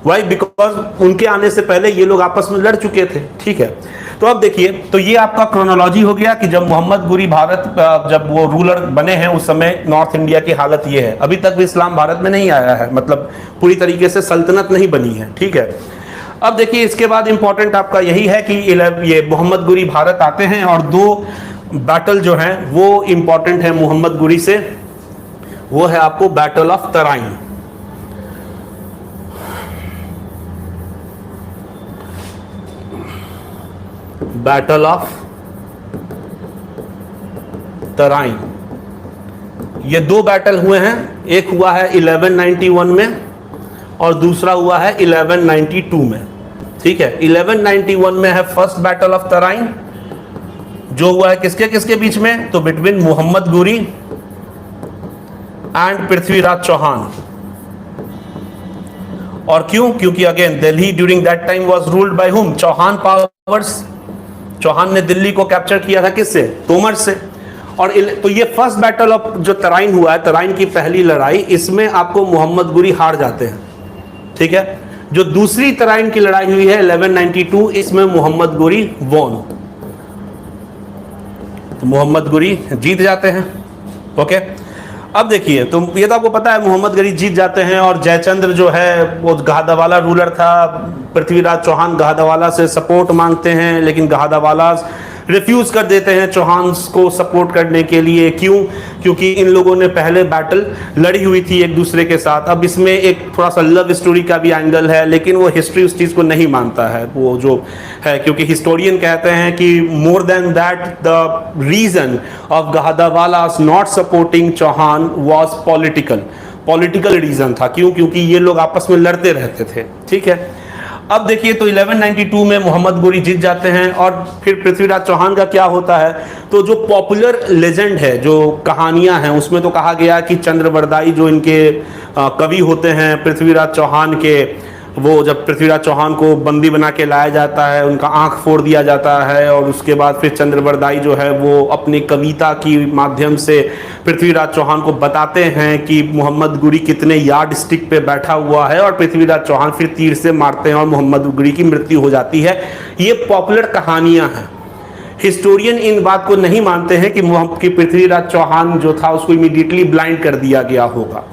वाई? बिकॉज उनके आने से पहले ये लोग आपस में लड़ चुके थे। ठीक है, तो अब देखिए, तो ये आपका क्रोनोलॉजी हो गया कि जब मोहम्मद गुरी भारत जब वो रूलर बने हैं उस समय नॉर्थ इंडिया की हालत ये है। अभी तक भी इस्लाम भारत में नहीं आया है, मतलब पूरी तरीके से सल्तनत नहीं बनी है। ठीक है, अब देखिए इसके बाद इंपॉर्टेंट आपका यही है कि ये मोहम्मद गुरी भारत आते हैं और दो बैटल जो है वो इंपॉर्टेंट है मोहम्मद गुरी से। वो है आपको battle of Tarain. Battle of Tarain, ये दो बैटल हुए हैं। एक हुआ है 1191 में और दूसरा हुआ है 1192 में। ठीक है, 1191 में है फर्स्ट बैटल ऑफ तराइन, जो हुआ है किसके किसके बीच में? तो बिटवीन मोहम्मद गुरी एंड पृथ्वीराज चौहान। और क्यों? क्योंकि again Delhi during that time was ruled by whom? Chauhan powers. Chauhan ने दिल्ली को कैप्चर किया था किससे? तोमर से। और तो ये फर्स्ट बैटल ऑफ जो तराइन हुआ है, तराइन की पहली लड़ाई, इसमें आपको मोहम्मद गुरी हार जाते हैं। ठीक है, जो दूसरी तराइन की लड़ाई हुई है 1192, इसमें मोहम्मद गुरी वॉन, तो मोहम्मद गुरी जीत जाते हैं। ओके, अब देखिए, तो ये तो आपको पता है मोहम्मद गुरी जीत जाते हैं। और जयचंद्र जो है वो गहादावाला रूलर था, पृथ्वीराज चौहान गहादावाला से सपोर्ट मांगते हैं, लेकिन गहादावाला रिफ्यूज कर देते हैं चौहान को सपोर्ट करने के लिए। क्यों? क्योंकि इन लोगों ने पहले बैटल लड़ी हुई थी एक दूसरे के साथ। अब इसमें एक थोड़ा सा लव स्टोरी का भी एंगल है, लेकिन वो हिस्ट्री उस चीज़ को नहीं मानता है वो जो है, क्योंकि हिस्टोरियन कहते हैं कि more than that the reason of Gahadavalas not supporting Chauhan was political reason था। क्यों? क्योंकि ये लोग आपस में लड़ते रहते थे। ठीक है, अब देखिए, तो 1192 में मोहम्मद गुरी जीत जाते हैं। और फिर पृथ्वीराज चौहान का क्या होता है? तो जो पॉपुलर लेजेंड है, जो कहानियां हैं, उसमें तो कहा गया कि चंद्रबरदाई जो इनके कवि होते हैं पृथ्वीराज चौहान के, वो जब पृथ्वीराज चौहान को बंदी बना के लाया जाता है, उनका आंख फोड़ दिया जाता है, और उसके बाद फिर चंद्रबरदाई जो है वो अपनी कविता की माध्यम से पृथ्वीराज चौहान को बताते हैं कि मोहम्मद गुरी कितने यार्ड स्टिक पे बैठा हुआ है, और पृथ्वीराज चौहान फिर तीर से मारते हैं और मोहम्मद गुरी की मृत्यु हो जाती है। ये पॉपुलर कहानियां हैं। हिस्टोरियन इन बात को नहीं मानते हैं कि पृथ्वीराज चौहान जो था उसको इमीडिएटली ब्लाइंड कर दिया गया होगा।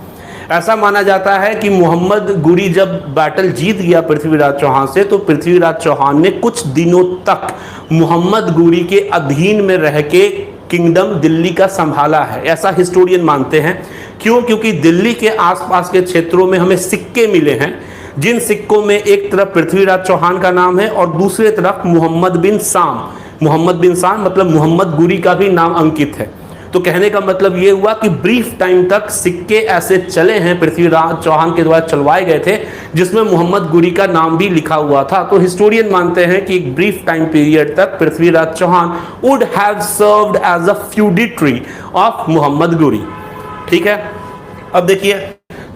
ऐसा माना जाता है कि मोहम्मद गुरी जब बैटल जीत गया पृथ्वीराज चौहान से, तो पृथ्वीराज चौहान ने कुछ दिनों तक मोहम्मद गुरी के अधीन में रह के किंगडम दिल्ली का संभाला है, ऐसा हिस्टोरियन मानते हैं। क्यों? क्योंकि दिल्ली के आसपास के क्षेत्रों में हमें सिक्के मिले हैं, जिन सिक्कों में एक तरफ पृथ्वीराज चौहान का नाम है और दूसरी तरफ मोहम्मद बिन साम मतलब मोहम्मद गुरी का भी नाम अंकित है। तो कहने का मतलब ये हुआ कि ब्रीफ टाइम तक सिक्के ऐसे चले हैं, पृथ्वीराज चौहान के द्वारा चलवाए गए थे, जिसमें मोहम्मद गुरी का नाम भी लिखा हुआ था। तो हिस्टोरियन मानते हैं कि एक ब्रीफ टाइम पीरियड तक Prithviraj Chauhan would have served as a feudatory of Mohammad Ghori. ठीक है, अब देखिए,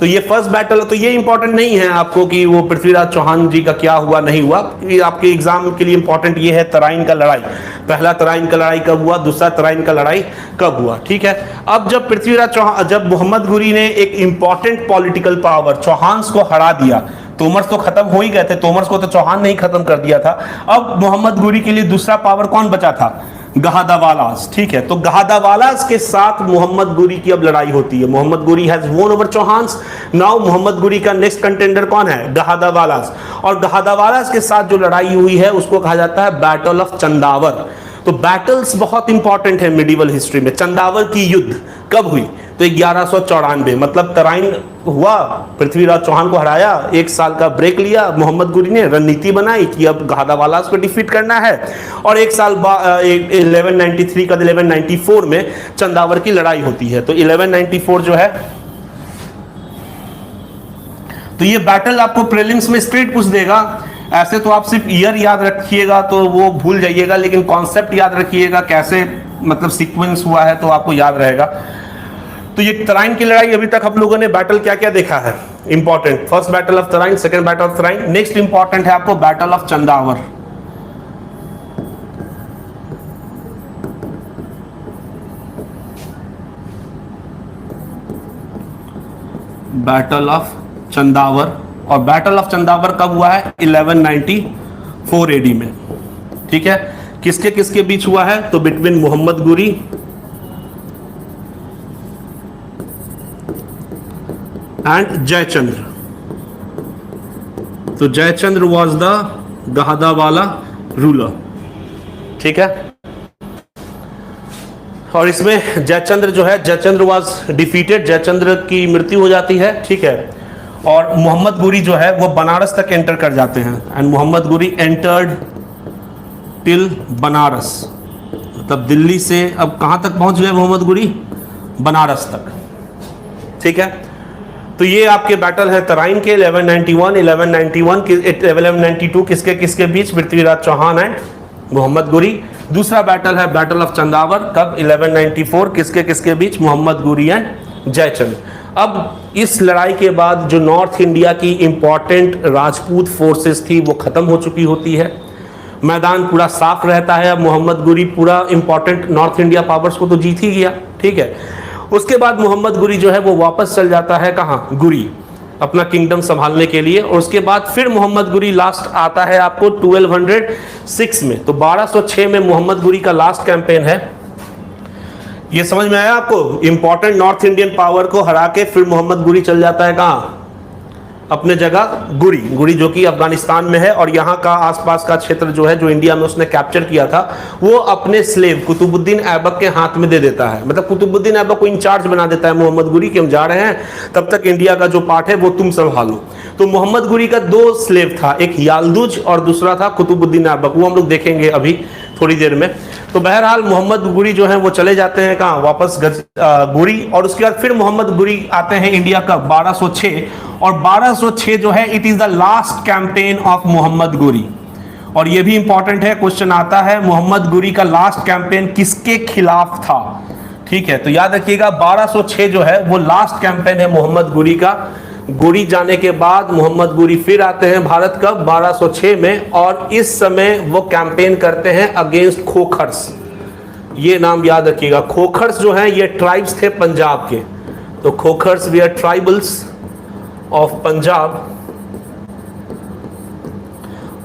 तो ये फर्स्ट बैटल, तो ये इंपॉर्टेंट नहीं है आपको कि वो पृथ्वीराज चौहान जी का क्या हुआ नहीं हुआ। ये आपके एग्जाम के लिए इंपॉर्टेंट ये है तराइन का लड़ाई, पहला तराइन का लड़ाई कब हुआ, दूसरा तराइन का लड़ाई कब हुआ। ठीक है, अब जब मोहम्मद गुरी ने एक इंपॉर्टेंट पॉलिटिकल पावर चौहान को हरा दिया, तोमर्स तो खत्म हो ही गए थे, तोमर्स को तो चौहान ने ही खत्म कर दिया था। अब मोहम्मद गुरी के लिए दूसरा पावर कौन बचा था? गहादावालास। ठीक है, तो गहादावालास के साथ मोहम्मद गुरी की अब लड़ाई होती है। Mohammad Ghori has won over Chauhans. Now Mohammad Ghori का नेक्स्ट कंटेंडर कौन है? गहादावालास। और गहादावालास के साथ जो लड़ाई हुई है उसको कहा जाता है बैटल ऑफ चंदावर। तो बैटल्स बहुत इंपॉर्टेंट है मिडिवल हिस्ट्री में। चंदावर की युद्ध कब हुई? तो 1194, मतलब तराइन हुआ, पृथ्वीराज चौहान को हराया, एक साल का ब्रेक लिया मोहम्मद गुरी ने, रणनीति बनाई कि अब गादावालास को डिफीट करना है, और एक साल बाद 1193 का 1194 में चंदावर की लड़ाई होती है। तो 1194 जो है, तो ये बैटल आपको प्रीलिम्स में स्ट्रेट पूछ देगा। ऐसे तो आप सिर्फ ईयर याद रखिएगा तो वो भूल जाइएगा, लेकिन कॉन्सेप्ट याद रखिएगा, कैसे मतलब सीक्वेंस हुआ है तो आपको याद रहेगा। तो ये तराइन की लड़ाई, अभी तक हम लोगों ने बैटल क्या क्या देखा है important, first battle of Tarain, second battle of Tarain. Next important है आपको battle of Chandawar. Battle of Chandawar, और बैटल ऑफ चंदावर कब हुआ है? 1194 एडी में। ठीक है, किसके किसके बीच हुआ है? तो बिटवीन मोहम्मद गुरी एंड जयचंद्र। तो Jaichandra was the Gahadavala ruler. ठीक है, और इसमें जयचंद्र जो है, जयचंद्र वाज डिफीटेड, जयचंद्र की मृत्यु हो जाती है। ठीक है, और मोहम्मद गुरी जो है वो बनारस तक एंटर कर जाते हैं, and Mohammad Ghori entered till Banaras, मतलब दिल्ली से अब कहां तक पहुंच गए मोहम्मद गुरी? बनारस तक। ठीक है, तो ये आपके बैटल है तराइन के 1191, 1192 किसके किसके बीच? पृथ्वीराज चौहान एंड मोहम्मद गुरी। दूसरा बैटल है बैटल ऑफ चंदावर, कब? 1194, किसके किसके बीच? मोहम्मद गुरी एंड जयचंद्र। अब इस लड़ाई के बाद जो नॉर्थ इंडिया की इंपॉर्टेंट राजपूत फोर्सेस थी वो खत्म हो चुकी होती है, मैदान पूरा साफ रहता है। अब मोहम्मद गुरी पूरा इंपॉर्टेंट नॉर्थ इंडिया पावर्स को तो जीत ही गया। ठीक है, उसके बाद मोहम्मद गुरी जो है वो वापस चल जाता है कहाँ? गुरी, अपना किंगडम संभालने के लिए। और उसके बाद फिर मोहम्मद गुरी लास्ट आता है आपको 1206 में। तो 1206 में मोहम्मद गुरी का लास्ट कैंपेन है। ये समझ में आया आपको? इंपॉर्टेंट नॉर्थ इंडियन पावर को हरा के फिर मोहम्मद गुरी चल जाता है कहाँ? अपने जगह गुरी, गुरी जो कि अफगानिस्तान में है, और यहाँ का आसपास का क्षेत्र जो है, जो इंडिया में उसने कैप्चर किया था, वो अपने स्लेव कुतुबुद्दीन ऐबक के हाथ में दे देता है। मतलब कुतुबुद्दीन ऐबक को इंचार्ज बना देता है मोहम्मद गुरी कि हम जा रहे हैं, तब तक इंडिया का जो पार्ट है वो तुम संभालो। तो मोहम्मद गुरी का दो स्लेव था, एक यालदुज और दूसरा था कुतुबुद्दीन ऐबक, वो हम लोग देखेंगे अभी थोड़ी देर में। तो बहरहाल मोहम्मद गुरी जो है वो चले जाते हैं कहाँ? वापस गुरी। और उसके बाद फिर मोहम्मद गुरी आते हैं इंडिया का 1206, और 1206 जो है it is the last campaign of Mohammad Ghori. और ये भी इंपॉर्टेंट है, क्वेश्चन आता है मोहम्मद गुरी का लास्ट कैंपेन किसके खिलाफ था? ठीक है, तो याद रखिएगा 1206 जो है वो लास्ट कैंपेन है मोहम्मद गुरी का। गुरी जाने के बाद मोहम्मद गुरी फिर आते हैं भारत कब? 1206 में, और इस समय वो कैंपेन करते हैं अगेंस्ट खोखर्स। ये नाम याद रखिएगा, खोखर्स जो हैं ये ट्राइब्स थे पंजाब के। तो Khokhars we are tribals of Punjab,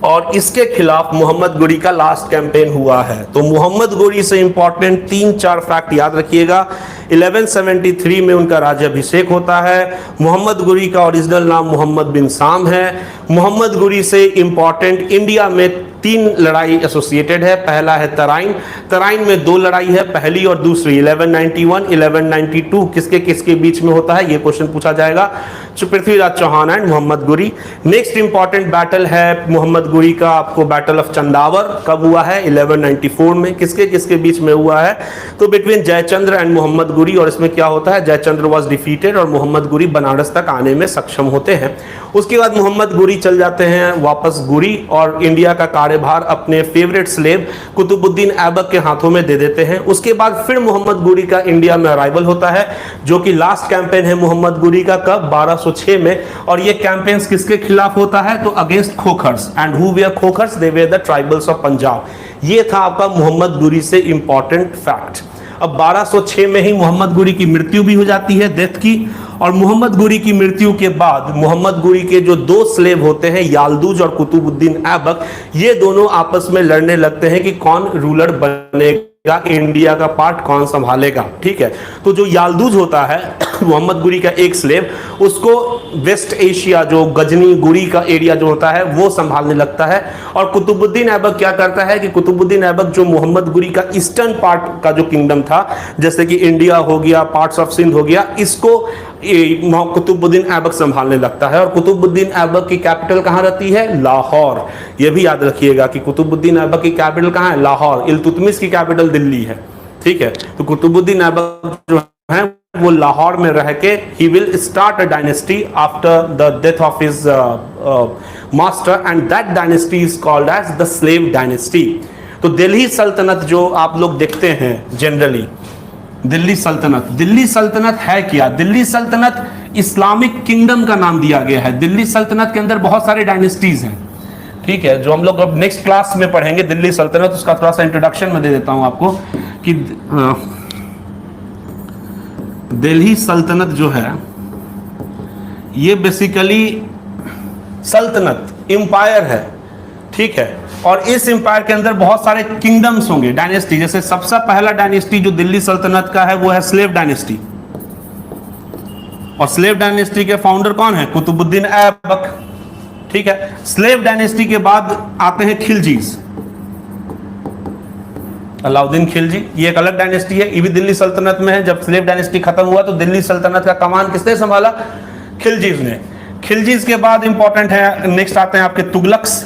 और इसके खिलाफ मोहम्मद गुरी का लास्ट कैंपेन हुआ है। तो मोहम्मद गुरी से इंपॉर्टेंट 3-4 फैक्ट याद रखिएगा। 1173 में उनका राज्याभिषेक होता है। मोहम्मद गुरी का ओरिजिनल नाम मोहम्मद बिन साम है। मोहम्मद गुरी से इंपॉर्टेंट इंडिया में 3 लड़ाई एसोसिएटेड है। पहला है तराइन, तराइन में 2 लड़ाई है, पहली और दूसरी 1191, 1192 किसके किसके बीच में होता है, ये क्वेश्चन पूछा जाएगा। Prithviraj Chauhan and Mohammad Ghori. Next important battle है मोहम्मद गुरी का आपको बैटल ऑफ चंदावर, कब हुआ है? 1194 में। किसके किसके बीच में हुआ है? तो बिटवीन जयचंद्र एंड मोहम्मद गुरी। और इसमें क्या होता है? जयचंद्र वाज डिफीटेड और मोहम्मद गुरी बनारस तक आने में सक्षम होते हैं। उसके बाद मोहम्मद गुरी चल जाते हैं वापस गुरी, और इंडिया का कार्यभार अपने फेवरेट स्लेव कुतुबुद्दीन ऐबक के हाथों में दे देते हैं। उसके बाद फिर मोहम्मद गुरी का इंडिया में अराइवल होता है, जो कि लास्ट कैंपेन है मोहम्मद गुरी का, कब? 1206 में। और ये कैंपेन्स किसके खिलाफ होता है? तो against Khokhars. And who were Khokhars? They were the tribals of Punjab. ये था आपका मोहम्मद गुरी से इंपॉर्टेंट फैक्ट। अब 1206 में ही मोहम्मद गुरी की मृत्यु भी हो जाती है, डेथ की। और मोहम्मद गुरी की मृत्यु के बाद मोहम्मद गुरी के जो 2 स्लेव होते हैं, यालदूज और कुतुबुद्दीन ऐबक, ये दोनों आपस में लड़ने लगते हैं कि कौन रूलर बनेगा, इंडिया का पार्ट कौन संभालेगा। ठीक है, तो जो यालदूज होता है मोहम्मद गुरी का एक स्लेव, उसको वेस्ट एशिया, जो गजनी गुरी का एरिया जो होता है वो संभालने लगता है। और कुतुबुद्दीन ऐबक क्या करता है कि कुतुबुद्दीन ऐबक जो मोहम्मद गुरी का ईस्टर्न पार्ट का जो किंगडम था, जैसे कि इंडिया हो गया, पार्ट्स ऑफ सिंध हो गया, इसको कुतुबुद्दीन ऐबक संभालने लगता है। और कुतुबुद्दीन ऐबक की कैपिटल कहाँ रहती है? लाहौर। यह भी याद रखिएगा कि कुतुबुद्दीन ऐबक की कैपिटल कहाँ है? लाहौर। इल्तुतमिश की कैपिटल दिल्ली है, ठीक है। तो कुतुबुद्दीन ऐबक जो है वो लाहौर में रह के ही will start a dynasty after the death of his master, and that dynasty is called as the slave dynasty. तो दिल्ली सल्तनत जो आप लोग देखते हैं जनरली, दिल्ली सल्तनत है क्या? दिल्ली सल्तनत इस्लामिक किंगडम का नाम दिया गया है। दिल्ली सल्तनत के अंदर बहुत सारे डायनेस्टीज हैं, ठीक है, जो हम लोग अब नेक्स्ट क्लास में पढ़ेंगे दिल्ली सल्तनत। उसका थोड़ा सा इंट्रोडक्शन में दे देता हूं आपको कि दिल्ली सल्तनत जो है ये बेसिकली सल्तनत एम्पायर है, ठीक है। और इस एम्पायर के अंदर बहुत सारे किंगडम्स होंगे, डायनेस्टी। जैसे सबसे पहला डायनेस्टी जो दिल्ली सल्तनत का है वो है स्लेव डायनेस्टी। और स्लेव डायनेस्टी के फाउंडर कौन है? कुतुबुद्दीन ऐबक, ठीक है। स्लेव डायनेस्टी के बाद आते हैं खिलजीज, अलाउद्दीन खिलजी। ये एक अलग डायनेस्टी है, ये भी दिल्ली सल्तनत में है। जब स्लेव डायनेस्टी खत्म हुआ तो दिल्ली सल्तनत का कमान किसने संभाला? खिलजीज ने। खिलजीज के बाद इंपॉर्टेंट है, नेक्स्ट आते हैं आपके तुगलक्स।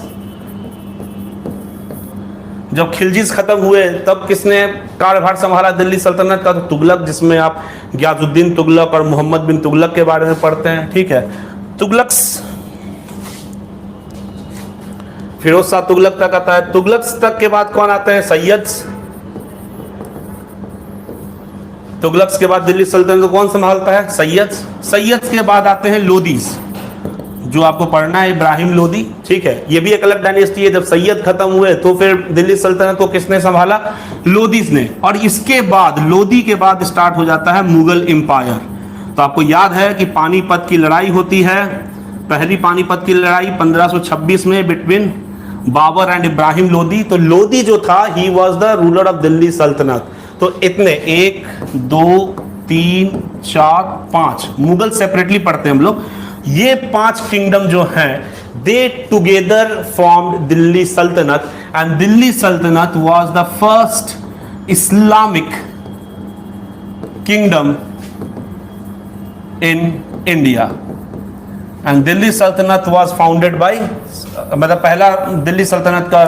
जब खिलजीज खत्म हुए तब किसने कार्यभार संभाला दिल्ली सल्तनत का? तो तुगलक, जिसमें आप गियासुद्दीन तुगलक और मोहम्मद बिन तुगलक के बारे में पढ़ते हैं, ठीक है। तुगलक्स, फिरोज शाह तुगलक तक आता है। तुगलक्स तक के बाद कौन आते हैं? सैयद्स। तुगलक्स के बाद दिल्ली सल्तनत को कौन संभालता है? सैयद्स। सैयद्स के बाद आते हैं लोदीज, जो आपको पढ़ना है, इब्राहिम लोदी, ठीक है। ये भी एक अलग डायनेस्टी है। जब सैयद खत्म हुए तो फिर दिल्ली सल्तनत को किसने संभाला? लोदीज ने। और इसके बाद, लोदी के बाद स्टार्ट हो जाता है मुगल एम्पायर। तो आपको याद है कि पानीपत की लड़ाई होती है, पहली पानीपत की लड़ाई 1526 में बिटवीन बाबर एंड इब्राहिम लोदी। तो लोदी जो था, he was the ruler of Delhi सल्तनत। तो इतने 1 2 3 4 5 मुगल सेपरेटली पढ़ते हैं हम लोग। ये 5 किंगडम जो हैं, दे टुगेदर फॉर्म्ड दिल्ली सल्तनत, एंड दिल्ली सल्तनत was the first Islamic kingdom in India. And Delhi सल्तनत वाज फाउंडेड बाय, मतलब पहला दिल्ली सल्तनत का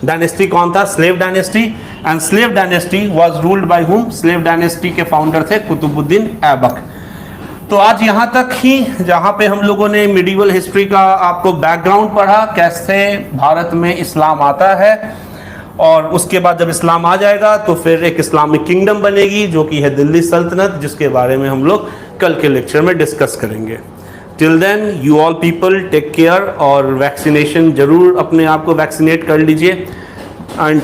डायनेस्टी कौन था? Slave dynasty. And slave dynasty was ruled by हुम? स्लेव डायनेस्टी के फाउंडर थे कुतुबुद्दीन ऐबक। तो आज यहाँ तक ही, जहाँ पे हम लोगों ने मिडिवल हिस्ट्री का आपको बैकग्राउंड पढ़ा, कैसे भारत में इस्लाम आता है, और उसके बाद जब इस्लाम आ जाएगा तो फिर एक इस्लामिक किंगडम बनेगी जो कि है दिल्ली सल्तनत, जिसके बारे में हम लोग कल के लेक्चर में डिस्कस करेंगे। Till then you all people take care, और वैक्सीनेशन जरूर अपने आप को वैक्सीनेट कर लीजिए, and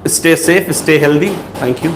stay safe, stay healthy. Thank you.